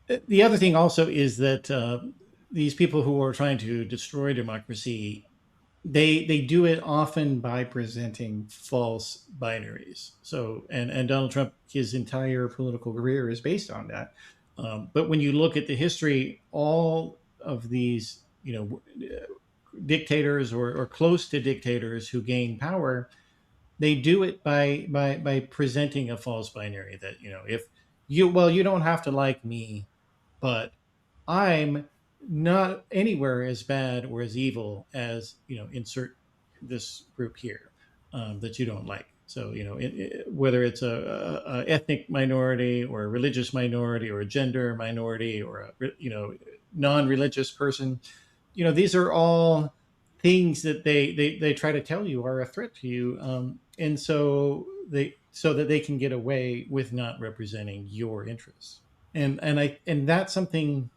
The other thing also is that these people who are trying to destroy democracy, they do it often by presenting false binaries. So, and Donald Trump, his entire political career is based on that. But when you look at the history, all of these, dictators or close to dictators who gain power, they do it by presenting a false binary that, if you don't have to like me, but I'm not anywhere as bad or as evil as, insert this group here that you don't like. So, whether it's a ethnic minority or a religious minority or a gender minority or a, non-religious person, these are all things that they try to tell you are a threat to you. And so that they can get away with not representing your interests. And that's something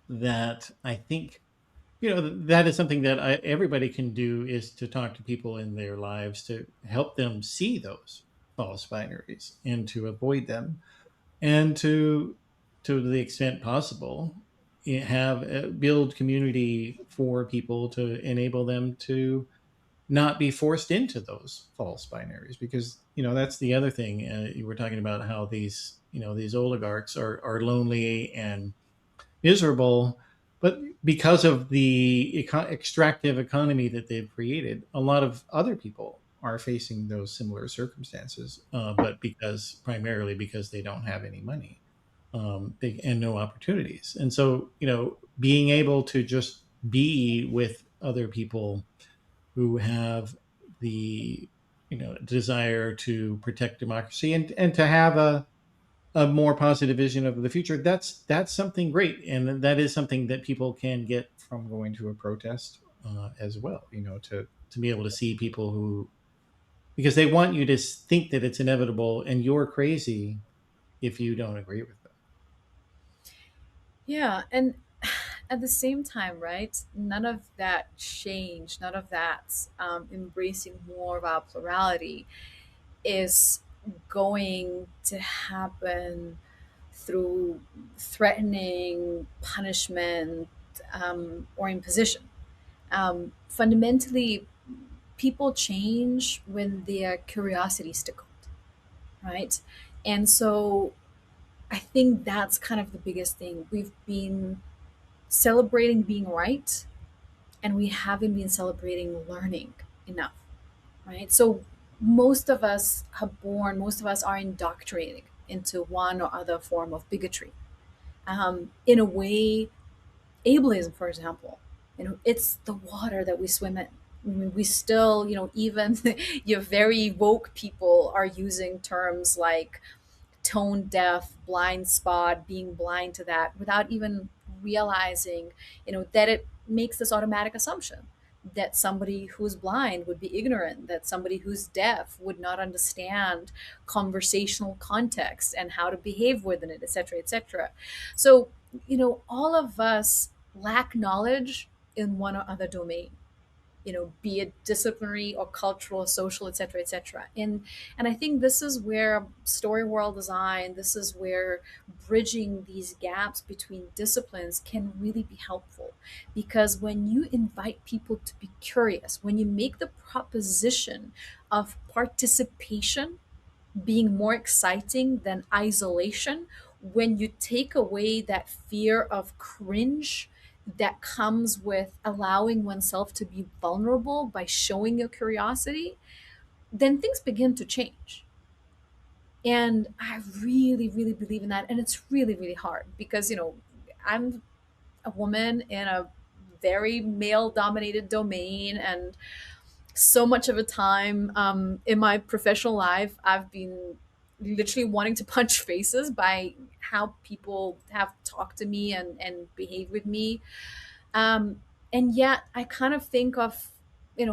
that I think, that is something that everybody can do, is to talk to people in their lives to help them see those false binaries and to avoid them, and to the extent possible have build community for people to enable them to not be forced into those false binaries. Because that's the other thing, you were talking about how these oligarchs are lonely and miserable, but because of the extractive economy that they've created, a lot of other people are facing those similar circumstances, but primarily because they don't have any money, and no opportunities. And so, being able to just be with other people who have the desire to protect democracy, and to have a more positive vision of the future, that's something great, and that is something that people can get from going to a protest as well. To be able to see people who, because they want you to think that it's inevitable and you're crazy if you don't agree with them. Yeah, and at the same time, right? None of that change, none of that embracing more of our plurality is going to happen through threatening, punishment, or imposition. Fundamentally, people change when their curiosity is tickled, right? And so I think that's kind of the biggest thing. We've been celebrating being right, and we haven't been celebrating learning enough, right? So most of us most of us are indoctrinated into one or other form of bigotry. In a way, ableism, for example, it's the water that we swim in. I mean, we still, even your very woke people are using terms like tone deaf, blind spot, being blind to that without even realizing, that it makes this automatic assumption that somebody who's blind would be ignorant, that somebody who's deaf would not understand conversational context and how to behave within it, etc., etc. So, all of us lack knowledge in one or other domain, be it disciplinary or cultural, social, etc., etc. And I think this is where story world design, this is where bridging these gaps between disciplines can really be helpful. Because when you invite people to be curious, when you make the proposition of participation being more exciting than isolation, when you take away that fear of cringe that comes with allowing oneself to be vulnerable by showing your curiosity, then things begin to change. And I really, really believe in that. And it's really, really hard because, I'm a woman in a very male dominated domain. And so much of the time in my professional life, I've been literally wanting to punch faces by how people have talked to me and behaved with me. Um, and yet I kind of think of,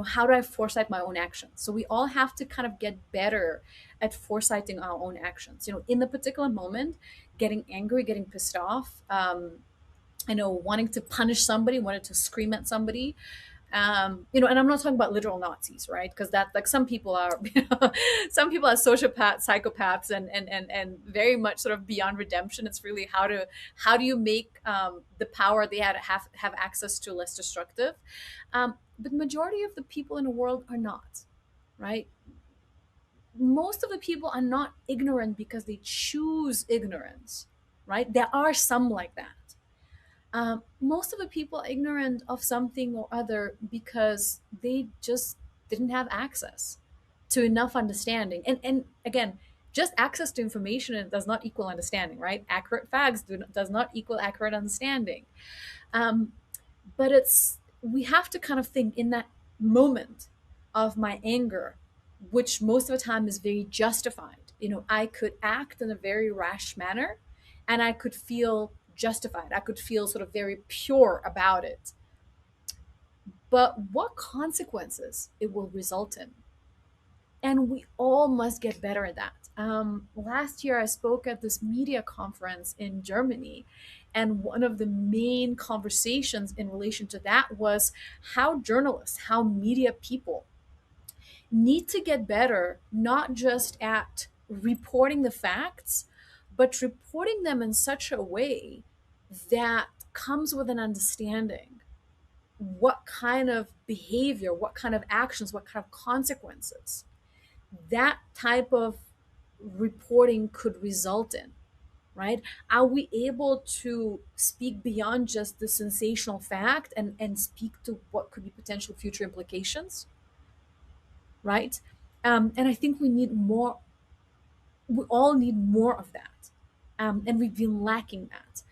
how do I foresight my own actions? So we all have to kind of get better at foresighting our own actions. In the particular moment, getting angry, getting pissed off, wanting to punish somebody, wanting to scream at somebody, and I'm not talking about literal Nazis, right? Because that, like, some people are, some people are sociopaths, psychopaths, and very much sort of beyond redemption. It's really how do you make the power they have access to less destructive? But the majority of the people in the world are not, right? Most of the people are not ignorant because they choose ignorance, right? There are some like that. Most of the people are ignorant of something or other because they just didn't have access to enough understanding. And again, just access to information does not equal understanding, right? Accurate facts does not equal accurate understanding. Um, but we have to kind of think in that moment of my anger, which most of the time is very justified. I could act in a very rash manner and I could feel justified. I could feel sort of very pure about it. But what consequences it will result in? And we all must get better at that. Last year, I spoke at this media conference in Germany, and one of the main conversations in relation to that was how journalists, how media people need to get better, not just at reporting the facts, but reporting them in such a way that comes with an understanding what kind of behavior, what kind of actions, what kind of consequences that type of reporting could result in, right? Are we able to speak beyond just the sensational fact and speak to what could be potential future implications, right? And I think we all need more of that. And we've been lacking that.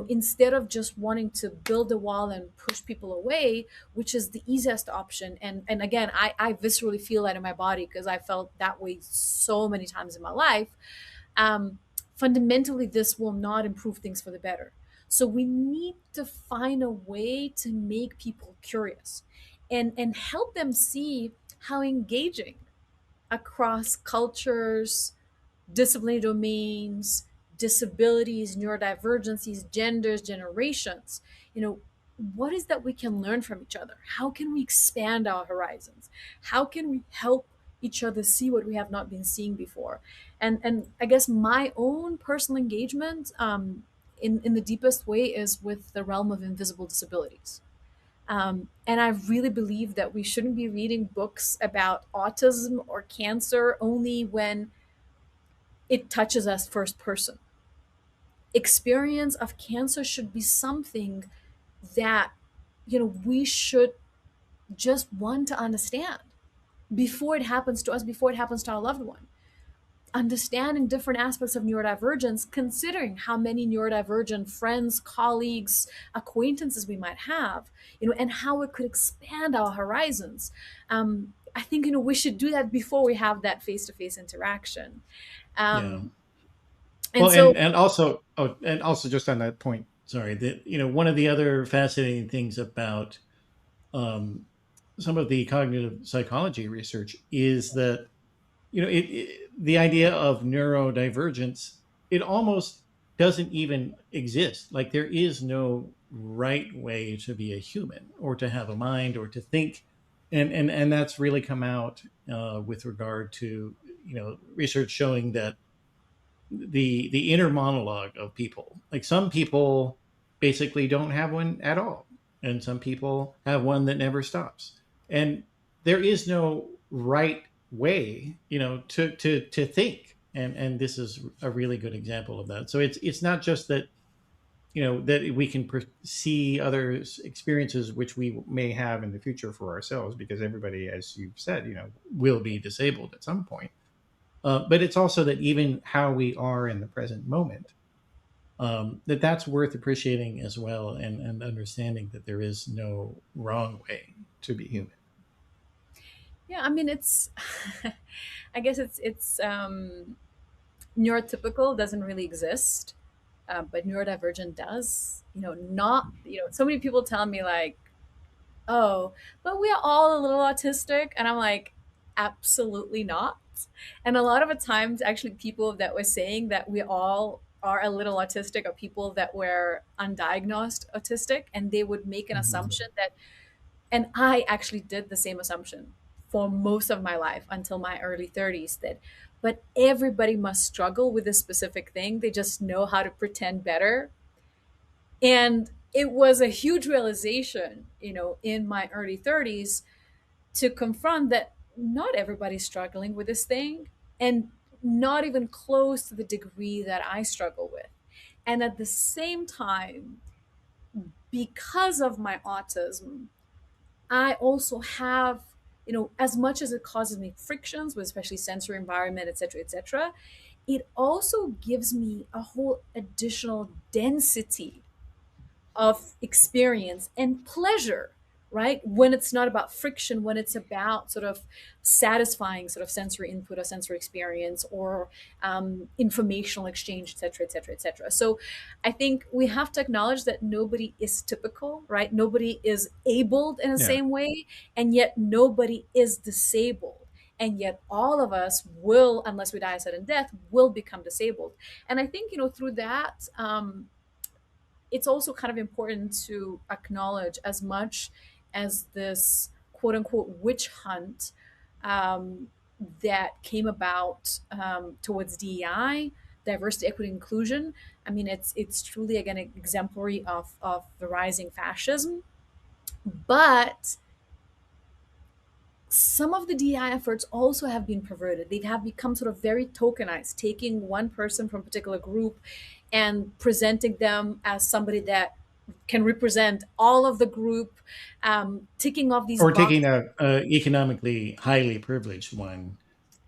Instead of just wanting to build a wall and push people away, which is the easiest option. And again, I viscerally feel that in my body because I felt that way so many times in my life. Fundamentally, this will not improve things for the better. So we need to find a way to make people curious and help them see how engaging across cultures, disciplinary domains, disabilities, neurodivergencies, genders, generations. What is that we can learn from each other? How can we expand our horizons? How can we help each other see what we have not been seeing before? And I guess my own personal engagement in the deepest way is with the realm of invisible disabilities. And I really believe that we shouldn't be reading books about autism or cancer only when it touches us first person. Experience of cancer should be something that we should just want to understand before it happens to us, before it happens to our loved one. Understanding different aspects of neurodivergence, considering how many neurodivergent friends, colleagues, acquaintances we might have, and how it could expand our horizons. I think we should do that before we have that face-to-face interaction. Yeah. And Well, so, and also just on that point, sorry, that one of the other fascinating things about um, some of the cognitive psychology research is that the idea of neurodivergence, it almost doesn't even exist. Like there is no right way to be a human or to have a mind or to think, and that's really come out with regard to research showing that the inner monologue of people, like some people basically don't have one at all, and some people have one that never stops, and there is no right way to think, and this is a really good example of that. So it's not just that that we can see others experiences which we may have in the future for ourselves, because everybody, as you've said, will be disabled at some point. But it's also that even how we are in the present moment, that's worth appreciating as well, and understanding that there is no wrong way to be human. Yeah, I mean, it's I guess it's neurotypical doesn't really exist, but neurodivergent does. Not so many people tell me like, oh, but we are all a little autistic, and I'm like, absolutely not. And a lot of the times, actually, people that were saying that we all are a little autistic are people that were undiagnosed autistic, and they would make an Mhm. assumption that, and I actually did the same assumption for most of my life until my early 30s, that but everybody must struggle with this specific thing, they just know how to pretend better. And it was a huge realization, in my early 30s, to confront that not everybody's struggling with this thing, and not even close to the degree that I struggle with. And at the same time, because of my autism, I also have, as much as it causes me frictions with especially sensory environment, et cetera, it also gives me a whole additional density of experience and pleasure, right? When it's not about friction, when it's about sort of satisfying sort of sensory input or sensory experience, or informational exchange, et cetera, et cetera, et cetera. So I think we have to acknowledge that nobody is typical, right? Nobody is abled in the Yeah. same way, and yet nobody is disabled. And yet all of us will, unless we die a sudden death, will become disabled. And I think, through that, it's also kind of important to acknowledge, as much as this quote unquote witch hunt um, that came about towards DEI, diversity, equity, inclusion. I mean, it's truly again exemplary of the rising fascism. But some of the DEI efforts also have been perverted. They have become sort of very tokenized, taking one person from a particular group and presenting them as somebody that can represent all of the group, ticking off these Or boxes. taking a economically highly privileged one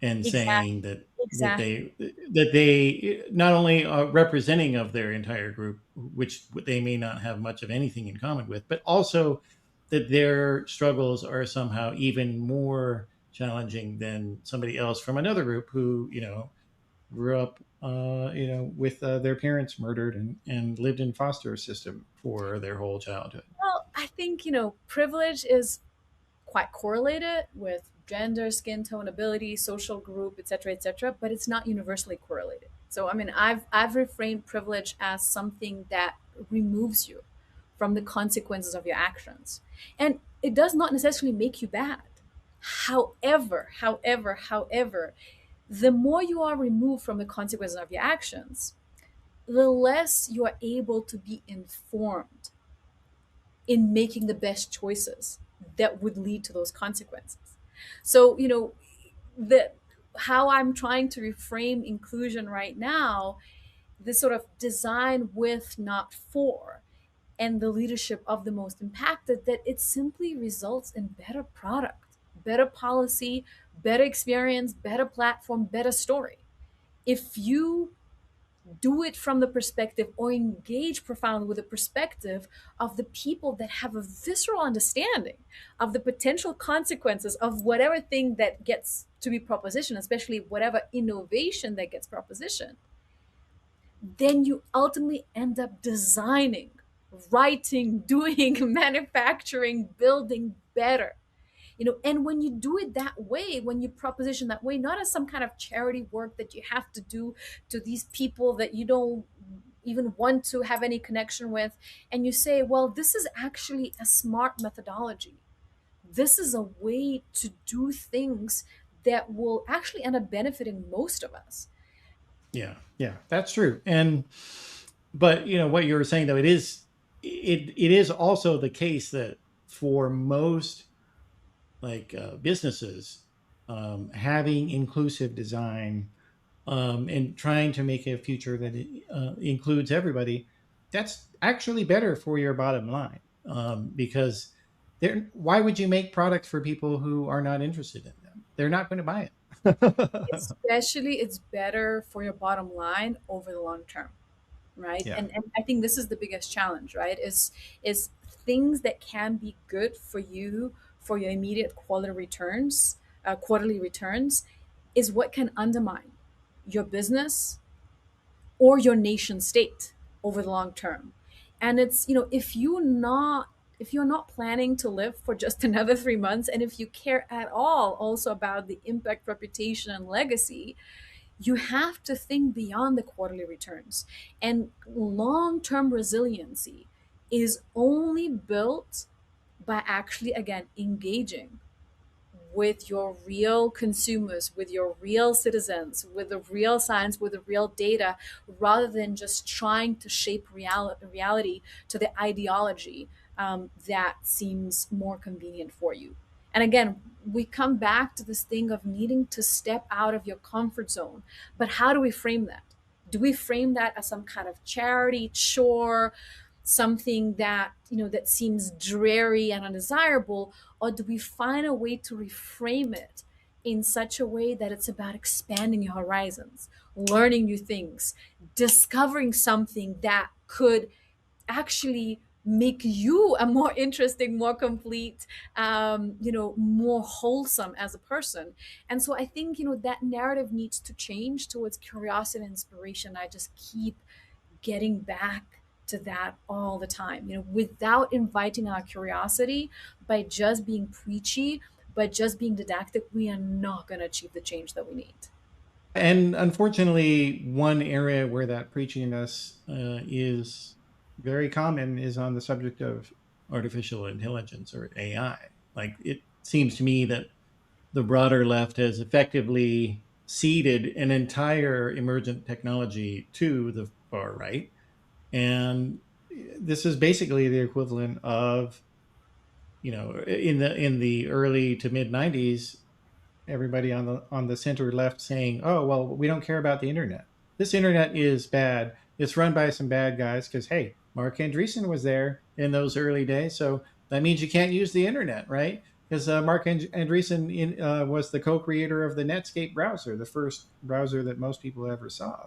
and saying Exactly, they exactly. not only are representing of their entire group, which they may not have much of anything in common with, but also that their struggles are somehow even more challenging than somebody else from another group who grew up with their parents murdered, and lived in foster system for their whole childhood. Well, I think, privilege is quite correlated with gender, skin tone, ability, social group, et cetera, but it's not universally correlated. So, I mean, I've reframed privilege as something that removes you from the consequences of your actions, and it does not necessarily make you bad. However, the more you are removed from the consequences of your actions, the less you are able to be informed in making the best choices that would lead to those consequences. So, the how I'm trying to reframe inclusion right now, this sort of design with, not for, and the leadership of the most impacted, that it simply results in better product, better policy, better experience, better platform, better story. If you do it from the perspective, or engage profoundly with the perspective of the people that have a visceral understanding of the potential consequences of whatever thing that gets to be propositioned, especially whatever innovation that gets propositioned, then you ultimately end up designing, writing, doing, manufacturing, building better. And when you do it that way, when you proposition that way, not as some kind of charity work that you have to do to these people that you don't even want to have any connection with, and you say, well, this is actually a smart methodology, this is a way to do things that will actually end up benefiting most of us. Yeah, that's true. But what you were saying though, it is also the case that for most businesses, having inclusive design, and trying to make a future that includes everybody, that's actually better for your bottom line, because why would you make products for people who are not interested in them? They're not going to buy it. Especially, it's better for your bottom line over the long term, right? Yeah. And I think this is the biggest challenge, right? Is things that can be good for you for your immediate quarterly returns, is what can undermine your business or your nation state over the long term. And it's, if you're not planning to live for just another 3 months, and if you care at all also about the impact, reputation, and legacy, you have to think beyond the quarterly returns. And long-term resiliency is only built by actually, again, engaging with your real consumers, with your real citizens, with the real science, with the real data, rather than just trying to shape reality to the ideology that seems more convenient for you. And again, we come back to this thing of needing to step out of your comfort zone. But how do we frame that? Do we frame that as some kind of charity chore, something that that seems dreary and undesirable, or do we find a way to reframe it in such a way that it's about expanding your horizons, learning new things, discovering something that could actually make you a more interesting, more complete, more wholesome as a person? And so I think that narrative needs to change towards curiosity and inspiration. I just keep getting back to that all the time, without inviting our curiosity, by just being preachy, by just being didactic, we are not going to achieve the change that we need. And unfortunately, one area where that preachiness is very common is on the subject of artificial intelligence, or AI. Like, it seems to me that the broader left has effectively ceded an entire emergent technology to the far right. And this is basically the equivalent of, in the early to mid 90s, everybody on the center left saying, "Oh, well, we don't care about the internet. This internet is bad. It's run by some bad guys because, hey, Mark Andreessen was there in those early days, so that means you can't use the internet, right? Because Mark Andreessen was the co-creator of the Netscape browser, the first browser that most people ever saw."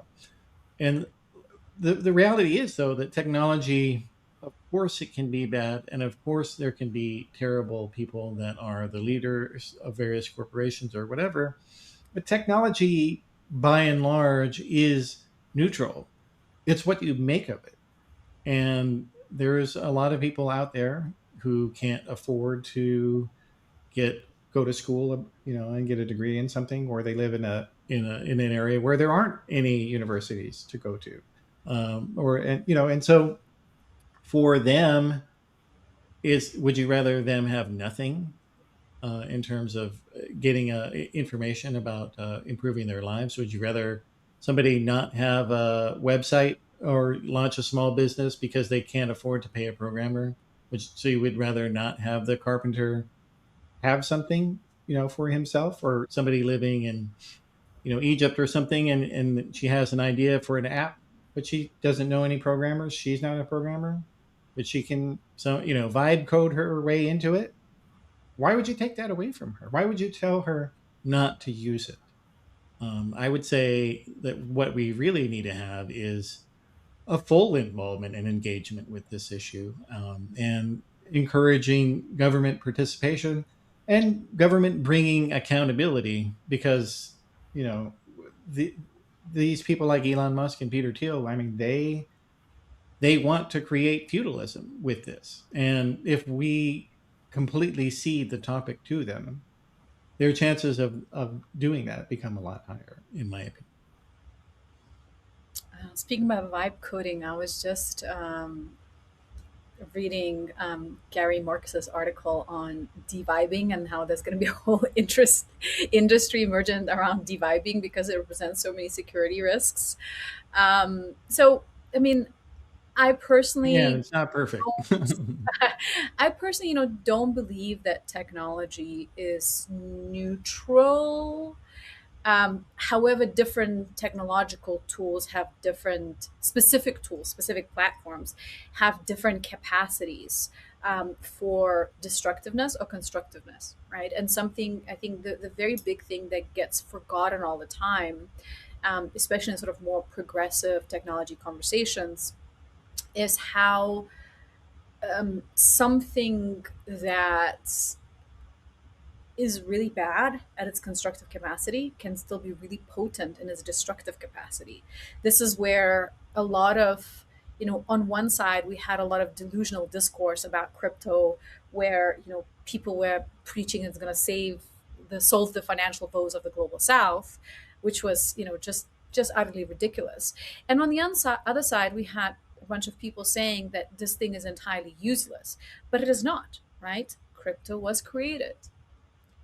And the reality is, though, that technology, of course, it can be bad, and of course, there can be terrible people that are the leaders of various corporations or whatever. But technology, by and large, is neutral. It's what you make of it. And there's a lot of people out there who can't afford to go to school, and get a degree in something, or they live in an area where there aren't any universities to go to, and so for them, would you rather them have nothing in terms of getting information about improving their lives? Would you rather somebody not have a website or launch a small business because they can't afford to pay a programmer? So you would rather not have the carpenter have something, for himself, or somebody living in, Egypt or something, and she has an idea for an app, but she doesn't know any programmers. She's not a programmer, but she can, vibe code her way into it. Why would you take that away from her? Why would you tell her not to use it? I would say that what we really need to have is a full involvement and engagement with this issue, and encouraging government participation and government bringing accountability, because you know the, these people like Elon Musk and Peter Thiel, I mean, they want to create feudalism with this. And if we completely cede the topic to them, their chances of doing that become a lot higher, in my opinion. Speaking about vibe coding, I was just reading Gary Marcus's article on devibing and how there's going to be a whole industry emergent around devibing because it represents so many security risks. So, I mean, I Again, personally it's not perfect. don't, I personally, don't believe that technology is neutral. However, different technological tools have different specific tools, specific platforms have different capacities for destructiveness or constructiveness, right? And something I think the very big thing that gets forgotten all the time, especially in sort of more progressive technology conversations, is how something that is really bad at its constructive capacity can still be really potent in its destructive capacity. This is where a lot of, on one side, we had a lot of delusional discourse about crypto, where, people were preaching it's going to solve the financial woes of the global south, which was, just utterly ridiculous. And on the other side, we had a bunch of people saying that this thing is entirely useless, but it is not, right? Crypto was created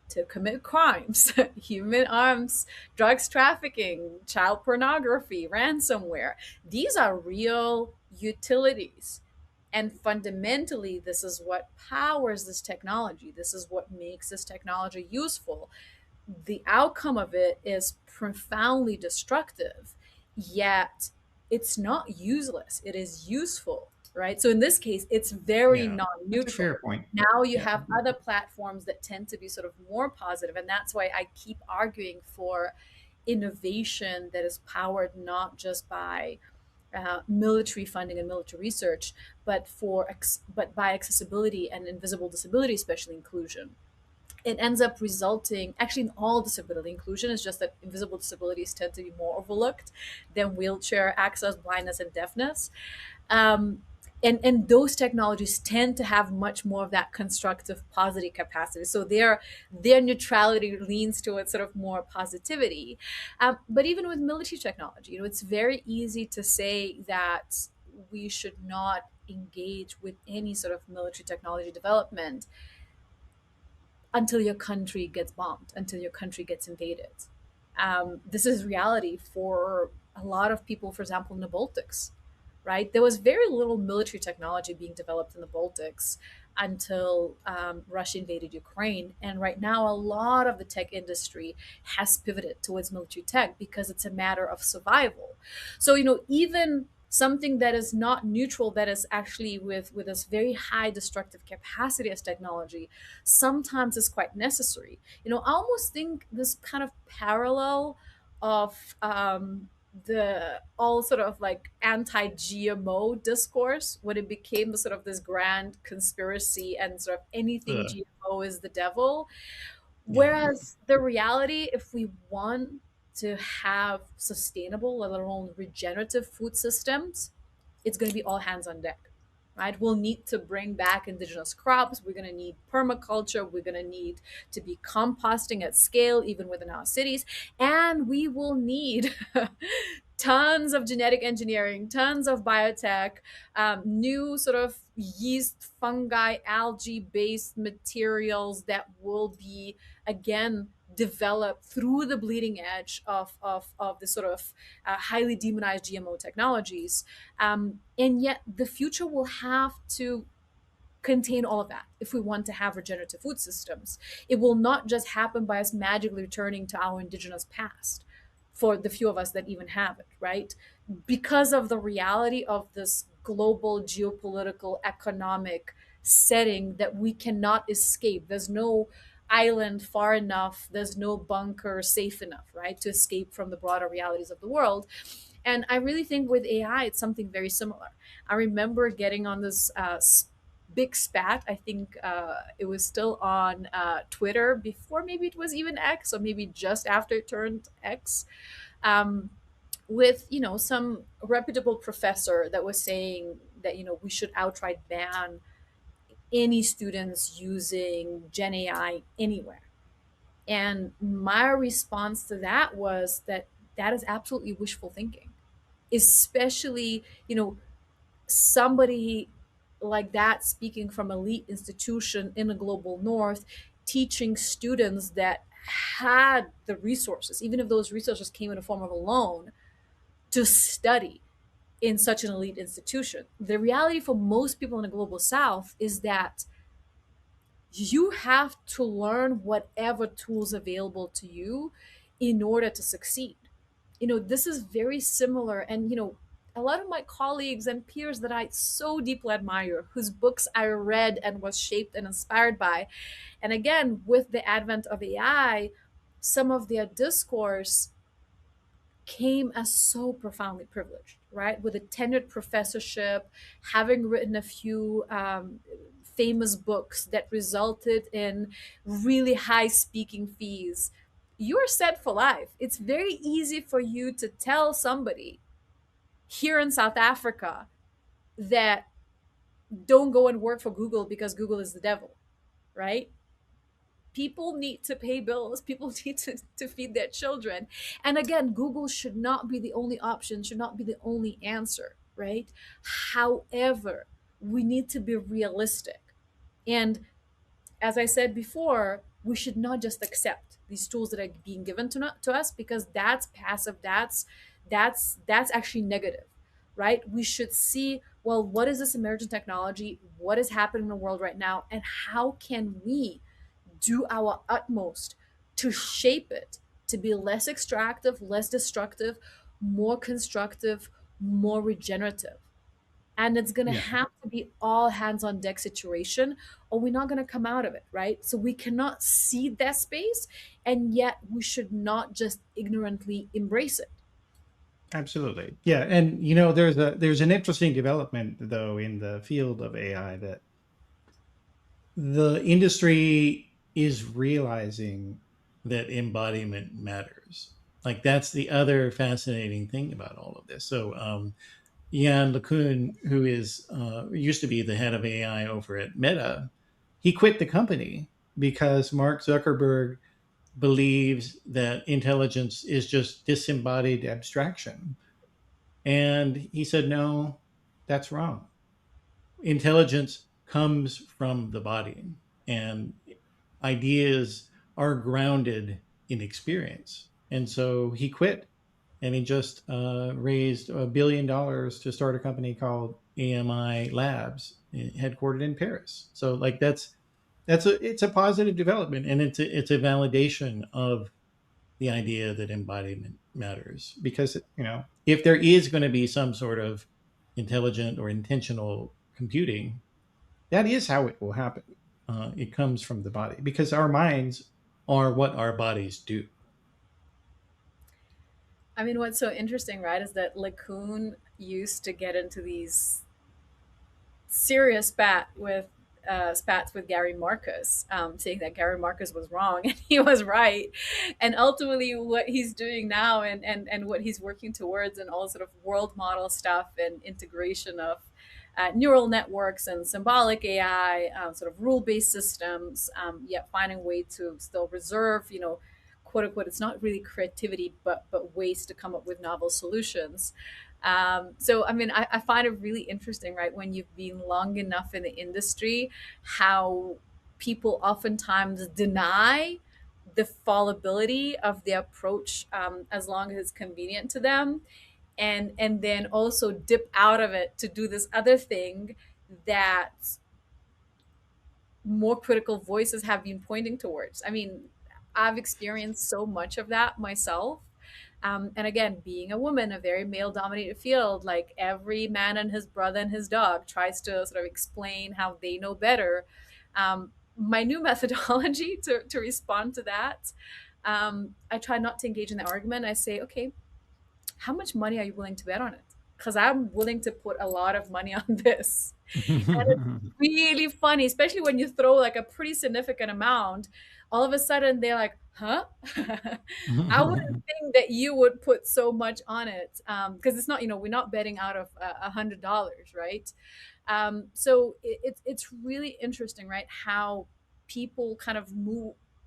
to commit crimes, human arms, drugs trafficking, child pornography, ransomware. These are real utilities. And fundamentally, this is what powers this technology. This is what makes this technology useful. The outcome of it is profoundly destructive, yet it's not useless. It is useful, right? So in this case, it's very Yeah, that's a non-neutral. fair point. Now you Yeah. have other platforms that tend to be sort of more positive, and that's why I keep arguing for innovation that is powered not just by military funding and military research, but by accessibility and invisible disability, especially inclusion. It ends up resulting actually in all disability inclusion. Is just that invisible disabilities tend to be more overlooked than wheelchair access, blindness, and deafness. um, and those technologies tend to have much more of that constructive positive capacity, so their neutrality leans towards sort of more positivity. But even with military technology, it's very easy to say that we should not engage with any sort of military technology development until your country gets bombed, until your country gets invaded. This is reality for a lot of people, for example, in the Baltics, right? There was very little military technology being developed in the Baltics until Russia invaded Ukraine. And right now, a lot of the tech industry has pivoted towards military tech because it's a matter of survival. So, even something that is not neutral, that is actually with this very high destructive capacity as technology, sometimes is quite necessary. I almost think this kind of parallel of the all sort of like anti-GMO discourse, when it became sort of this grand conspiracy and sort of anything Ugh. GMO is the devil. Yeah. Whereas the reality, if we want to have sustainable, let alone regenerative food systems, it's going to be all hands on deck, right? We'll need to bring back indigenous crops. We're going to need permaculture. We're going to need to be composting at scale, even within our cities. And we will need tons of genetic engineering, tons of biotech, new sort of yeast, fungi, algae based materials that will be, again, developed through the bleeding edge of the sort of highly demonized GMO technologies. And yet the future will have to contain all of that if we want to have regenerative food systems. It will not just happen by us magically returning to our indigenous past for the few of us that even have it, right? Because of the reality of this global geopolitical economic setting that we cannot escape. There's no island far enough, there's no bunker safe enough, right, to escape from the broader realities of the world. And I really think with AI, it's something very similar. I remember getting on this big spat. I think it was still on Twitter before maybe it was even X, or maybe just after it turned X, um, with some reputable professor that was saying that we should outright ban any students using Gen AI anywhere. And my response to that was that that is absolutely wishful thinking, especially, somebody like that speaking from elite institution in the global north, teaching students that had the resources, even if those resources came in the form of a loan, to study in such an elite institution. The reality for most people in the global south is that you have to learn whatever tools available to you in order to succeed. This is very similar. And, a lot of my colleagues and peers that I so deeply admire, whose books I read and was shaped and inspired by, and again, with the advent of AI, some of their discourse came as so profoundly privileged, right? With a tenured professorship, having written a few famous books that resulted in really high speaking fees. You're set for life. It's very easy for you to tell somebody here in South Africa that don't go and work for Google because Google is the devil, right? People need to pay bills, people need to feed their children. And again, Google should not be the only option, should not be the only answer, right? However, we need to be realistic. And as I said before, we should not just accept these tools that are being given to us, because that's passive, that's actually negative, right? We should see, well, what is this emergent technology, what is happening in the world right now, and how can we do our utmost to shape it to be less extractive, less destructive, more constructive, more regenerative. And it's going to Yeah. have to be all hands on deck situation, or we're not going to come out of it, right? So we cannot see that space, and yet we should not just ignorantly embrace it. Absolutely. Yeah, and there's an interesting development though in the field of AI, that the industry is realizing that embodiment matters. Like, that's the other fascinating thing about all of this. So Jan LeCun, who is used to be the head of AI over at Meta, he quit the company because Mark Zuckerberg believes that intelligence is just disembodied abstraction. And he said, no, that's wrong. Intelligence comes from the body, and ideas are grounded in experience. And so he quit, and he just raised $1 billion to start a company called AMI Labs, headquartered in Paris. So, like, it's a positive development, and it's a validation of the idea that embodiment matters, because if there is going to be some sort of intelligent or intentional computing, that is how it will happen. It comes from the body, because our minds are what our bodies do. I mean, what's so interesting, right, is that LeCun used to get into these serious spats with Gary Marcus, saying that Gary Marcus was wrong and he was right. And ultimately, what he's doing now, and what he's working towards, and all sort of world model stuff and integration of neural networks and symbolic AI, sort of rule based systems, yet finding a way to still reserve, quote unquote, it's not really creativity, but ways to come up with novel solutions. So, I mean, I find it really interesting, right? When you've been long enough in the industry, how people oftentimes deny the fallibility of the approach, as long as it's convenient to them, and then also dip out of it to do this other thing that more critical voices have been pointing towards. I mean, I've experienced so much of that myself. And again, being a woman, a very male dominated field, like every man and his brother and his dog tries to sort of explain how they know better. My new methodology to respond to that, I try not to engage in the argument. I say, okay, how much money are you willing to bet on it? Because I'm willing to put a lot of money on this. Really funny, especially when you throw like a pretty significant amount. All of a sudden, they're like, "Huh? I wouldn't think that you would put so much on it," because it's not, we're not betting out of $100, right? So it's really interesting, right? How people kind of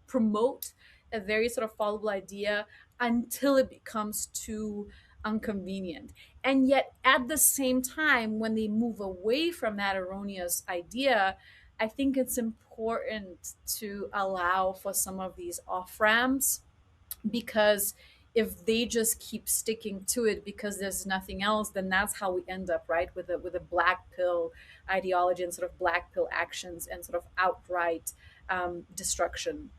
promote a very sort of fallible idea until it becomes too inconvenient. And yet, at the same time, when they move away from that erroneous idea, I think it's important to allow for some of these off ramps, because if they just keep sticking to it because there's nothing else, then that's how we end up, right, with a black pill ideology and sort of black pill actions and sort of outright destruction.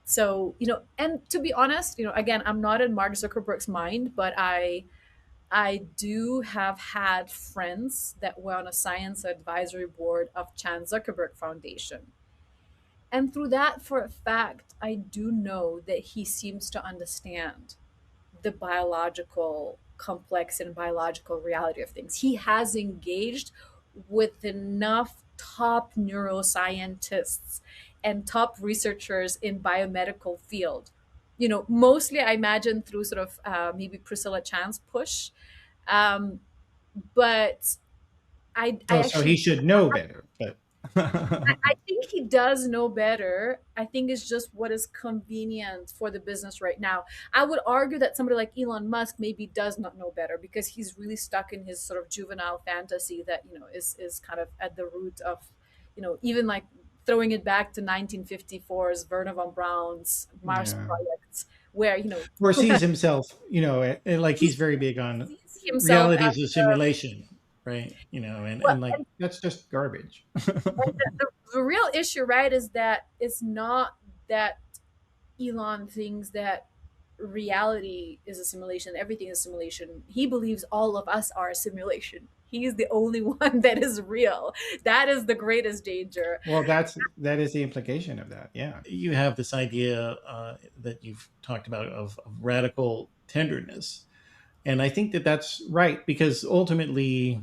So and to be honest, again, I'm not in Mark Zuckerberg's mind, but I do have had friends that were on a science advisory board of Chan Zuckerberg Foundation. And through that, for a fact, I do know that he seems to understand the biological complex and biological reality of things. He has engaged with enough top neuroscientists and top researchers in biomedical field. Mostly I imagine through sort of maybe Priscilla Chan's push, um, but I Oh, so he actually should know better, but I think he does know better. I think it's just what is convenient for the business right now. I would argue that somebody like Elon Musk maybe does not know better, because he's really stuck in his sort of juvenile fantasy that, is kind of at the root of, even like throwing it back to 1954's Werner von Braun's Mars yeah. projects, where, Or sees himself, like he he's very big on sees himself reality as is a simulation, right? well, And like that's just garbage. the real issue, right, is that it's not that Elon thinks that reality is a simulation, everything is simulation. He believes all of us are a simulation. He is the only one that is real. That is the greatest danger. Well, that is the implication of that. Yeah, you have this idea that you've talked about of radical tenderness, and I think that that's right, because ultimately,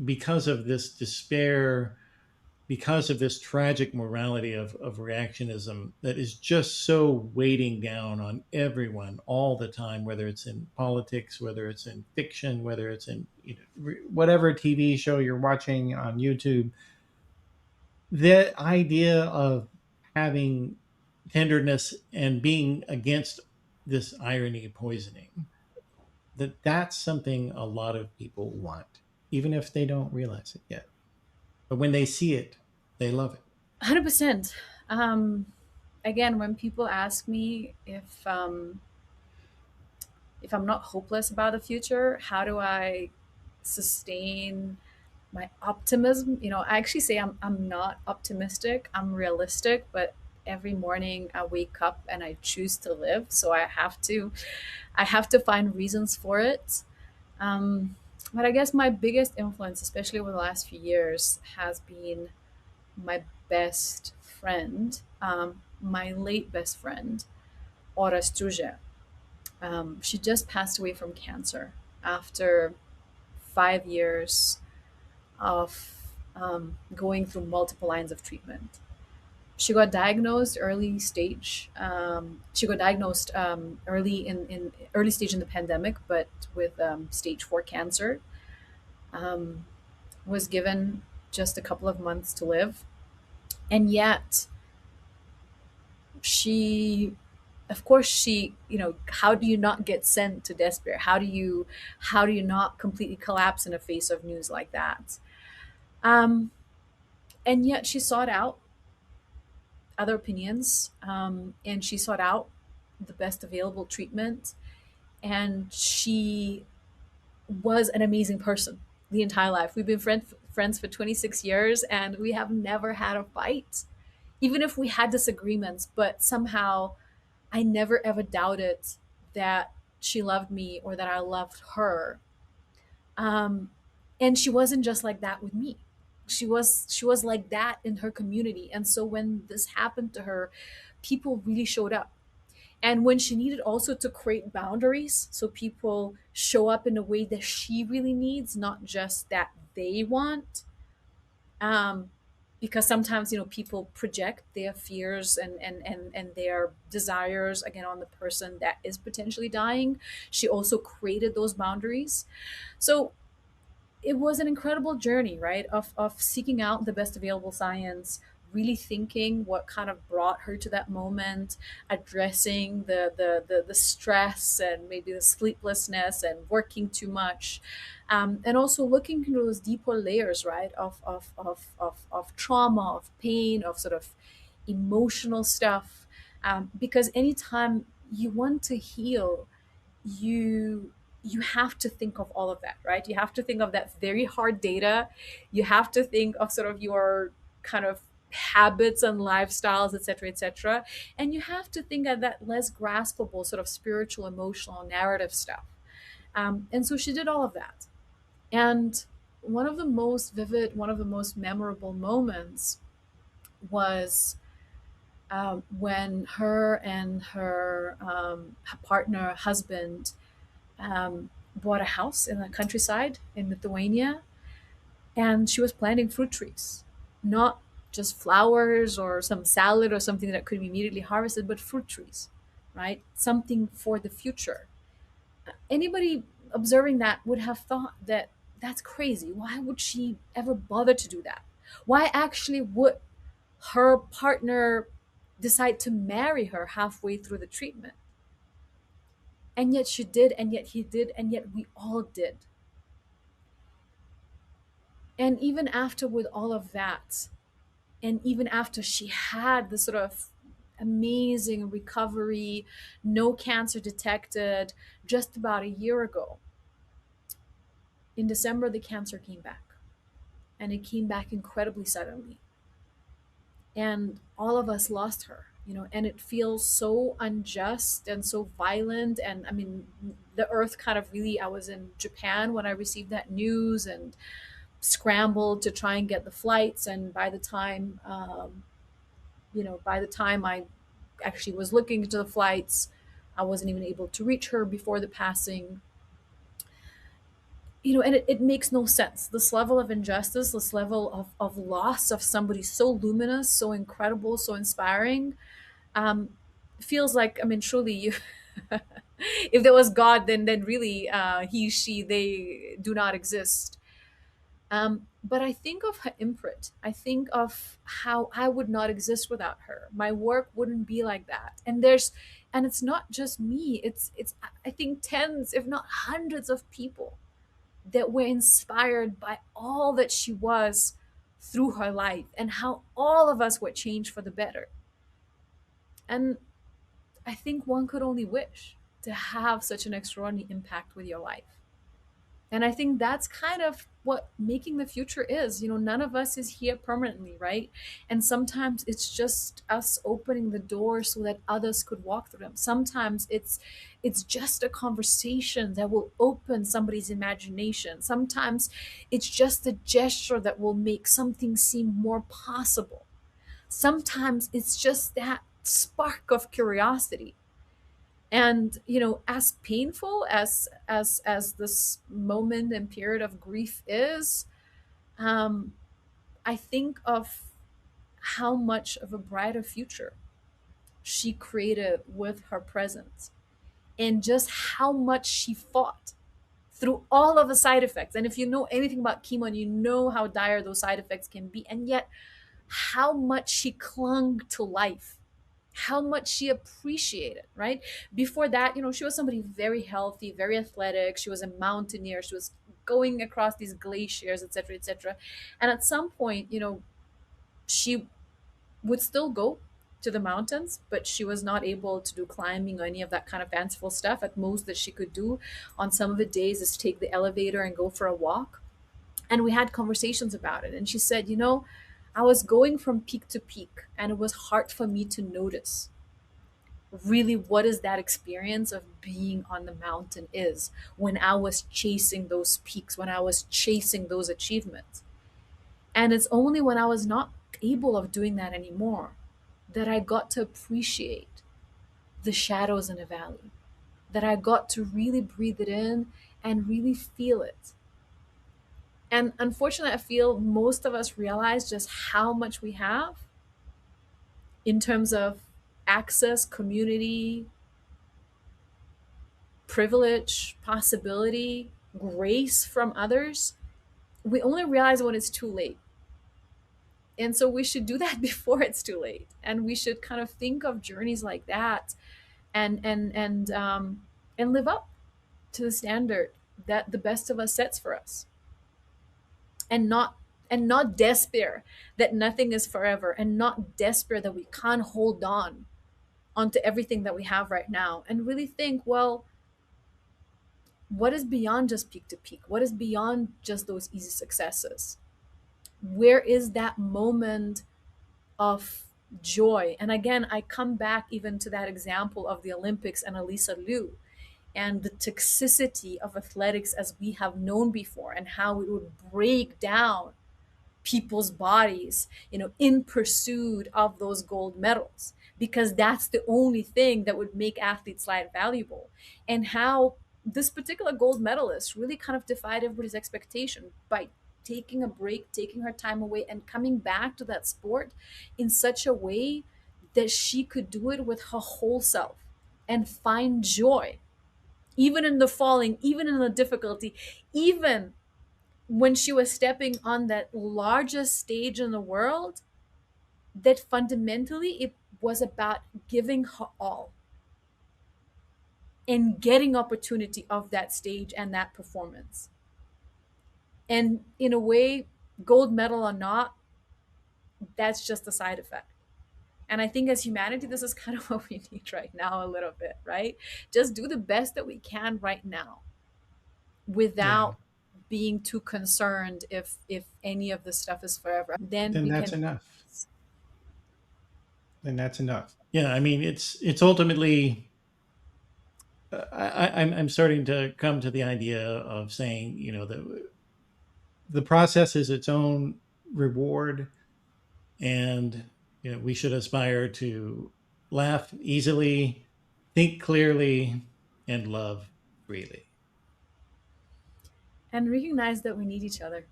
because of this despair, because of this tragic morality of reactionism that is just so weighting down on everyone all the time, whether it's in politics, whether it's in fiction, whether it's in whatever TV show you're watching on YouTube, the idea of having tenderness and being against this irony poisoning, that's something a lot of people want, even if they don't realize it yet. But when they see it, they love it. 100%. Again, when people ask me if I'm not hopeless about the future, how do I sustain my optimism? I actually say I'm not optimistic, I'm realistic, but every morning I wake up and I choose to live. So I have to find reasons for it. But I guess my biggest influence, especially over the last few years, has been my best friend, my late best friend, Ora Struge. She just passed away from cancer after 5 years of going through multiple lines of treatment. She got diagnosed early stage. She got diagnosed in early stage in the pandemic, but with stage 4 cancer. Was given just a couple of months to live, and yet she, of course, how do you not get sent to despair? How do you not completely collapse in the face of news like that? um and yet she sought out other opinions, and she sought out the best available treatment, and she was an amazing person the entire life. We've been friends for 26 years, and we have never had a fight, even if we had disagreements. But somehow I never ever doubted that she loved me or that I loved her. Um, and she wasn't just like that with me. She was like that in her community. And so when this happened to her, people really showed up. And when she needed also to create boundaries so people show up in a way that she really needs, not just that they want. um, because sometimes people project their fears and their desires again on the person that is potentially dying. She also created those boundaries. So it was an incredible journey, right? Of seeking out the best available science, really thinking what kind of brought her to that moment, addressing the stress and maybe the sleeplessness and working too much, and also looking into those deeper layers, right? Of trauma, of pain, of sort of emotional stuff, because anytime you want to heal, you you have to think of all of that, right? You have to think of that very hard data. You have to think of sort of your kind of habits and lifestyles, etc., etc., and you have to think of that less graspable sort of spiritual, emotional, narrative stuff. And so she did all of that. And one of the most vivid, one of the most memorable moments was when her and her partner, husband, bought a house in the countryside in Lithuania, and she was planting fruit trees, not just flowers or some salad or something that could be immediately harvested, but fruit trees, right? Something for the future. Anybody observing that would have thought that that's crazy. Why would she ever bother to do that? Why actually would her partner decide to marry her halfway through the treatment? And yet she did, and yet he did, and yet we all did. And even after with all of that, and even after she had the sort of amazing recovery, no cancer detected just about a year ago, in December the cancer came back, and it came back incredibly suddenly, and all of us lost her, and it feels so unjust and so violent. And I mean, the earth kind of really, I was in Japan when I received that news and scrambled to try and get the flights. And by the time I actually was looking into the flights, I wasn't even able to reach her before the passing. And it makes no sense. This level of injustice, this level of loss of somebody so luminous, so incredible, so inspiring, um, feels like, I mean, truly, you if there was God, then really, he, she, they do not exist. But I think of her imprint. I think of how I would not exist without her. My work wouldn't be like that. And it's not just me. It's I think tens, if not hundreds, of people that were inspired by all that she was through her life, and how all of us were changed for the better. And I think one could only wish to have such an extraordinary impact with your life. And I think that's kind of what making the future is. None of us is here permanently, right? And sometimes it's just us opening the door so that others could walk through them. Sometimes it's just a conversation that will open somebody's imagination. Sometimes it's just a gesture that will make something seem more possible. Sometimes it's just that spark of curiosity. And as painful as this moment and period of grief is, um I think of how much of a brighter future she created with her presence, and just how much she fought through all of the side effects. And if you know anything about chemo, and you know how dire those side effects can be, and yet how much she clung to life, how much she appreciated, right? Before that, she was somebody very healthy, very athletic. She was a mountaineer. She was going across these glaciers, etc., etc. And at some point, she would still go to the mountains, but she was not able to do climbing or any of that kind of fanciful stuff. At most that she could do on some of the days is take the elevator and go for a walk. And we had conversations about it. And she said, I was going from peak to peak, and it was hard for me to notice really what is that experience of being on the mountain is, when I was chasing those peaks, when I was chasing those achievements. And it's only when I was not able of doing that anymore that I got to appreciate the shadows in a valley, that I got to really breathe it in and really feel it. And unfortunately, I feel most of us realize just how much we have in terms of access, community, privilege, possibility, grace from others. We only realize when it's too late. And so we should do that before it's too late. And we should kind of think of journeys like that and live up to the standard that the best of us sets for us. And not despair that nothing is forever, and not despair that we can't hold on onto everything that we have right now, and really think, well, what is beyond just peak to peak? What is beyond just those easy successes? Where is that moment of joy? And again, I come back even to that example of the Olympics and Elisa Liu and the toxicity of athletics as we have known before, and how it would break down people's bodies, in pursuit of those gold medals, because that's the only thing that would make athletes' life valuable. And how this particular gold medalist really kind of defied everybody's expectation by taking a break, taking her time away, and coming back to that sport in such a way that she could do it with her whole self and find joy, even in the falling, even in the difficulty, even when she was stepping on that largest stage in the world, that fundamentally it was about giving her all and getting opportunity of that stage and that performance. And in a way, gold medal or not, that's just a side effect. And I think as humanity, this is kind of what we need right now, a little bit, right? Just do the best that we can right now without being too concerned if any of this stuff is forever. Then Then we that's can enough. Then that's enough. Yeah, I mean, it's ultimately. I'm starting to come to the idea of saying, the process is its own reward, and we should aspire to laugh easily, think clearly, and love freely. and recognize that we need each other.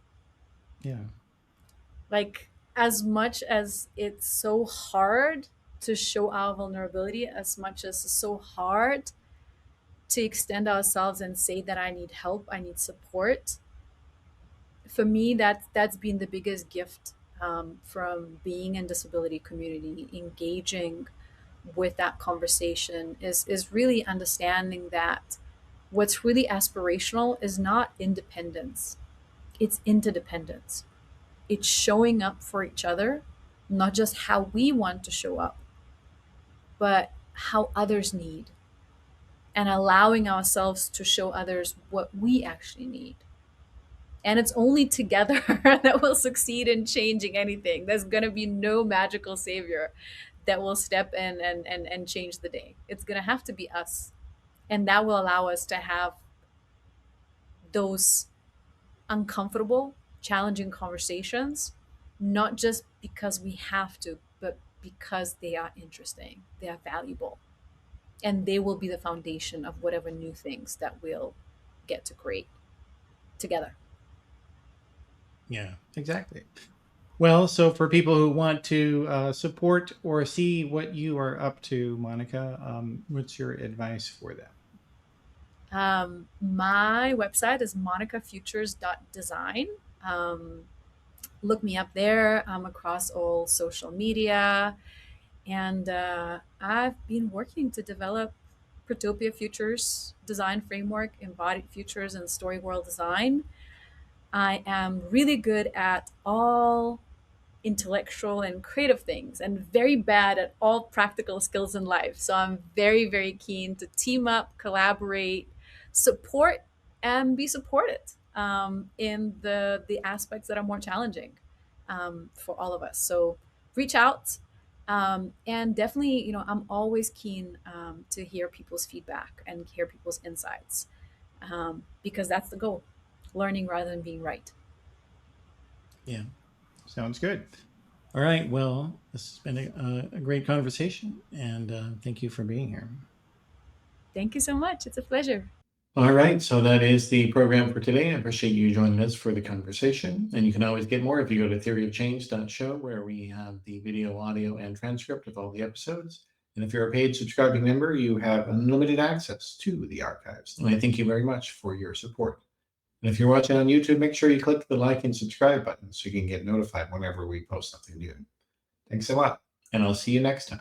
Yeah. Like, as much as it's so hard to show our vulnerability, as much as it's so hard to extend ourselves and say that I need help, I need support, for me that's been the biggest gift, from being in disability community, engaging with that conversation, is really understanding that what's really aspirational is not independence, it's interdependence. It's showing up for each other, not just how we want to show up, but how others need, and allowing ourselves to show others what we actually need. And it's only together that we'll succeed in changing anything. There's going to be no magical savior that will step in and change the day. It's going to have to be us. And that will allow us to have those uncomfortable, challenging conversations, not just because we have to, but because they are interesting, they are valuable, and they will be the foundation of whatever new things that we'll get to create together. Yeah. Exactly. Well, so for people who want to support or see what you are up to, Monica, what's your advice for them? My website is monicafutures.design. Look me up there. I'm across all social media. And I've been working to develop Protopia Futures design framework, embodied futures, and story world design. I am really good at all intellectual and creative things, and very bad at all practical skills in life. So I'm very, very keen to team up, collaborate, support, and be supported, in the aspects that are more challenging, for all of us. So reach out, and definitely, I'm always keen, to hear people's feedback and hear people's insights, because that's the goal: learning rather than being right. Yeah. Sounds good. All right. Well, this has been a great conversation, and thank you for being here. Thank you so much. It's a pleasure. All right, so that is the program for today. I appreciate you joining us for the conversation. And you can always get more if you go to theoryofchange.show, where we have the video, audio, and transcript of all the episodes. And if you're a paid subscribing member, you have unlimited access to the archives. And I thank you very much for your support. And if you're watching on YouTube, make sure you click the like and subscribe button so you can get notified whenever we post something new. Thanks a lot, and I'll see you next time.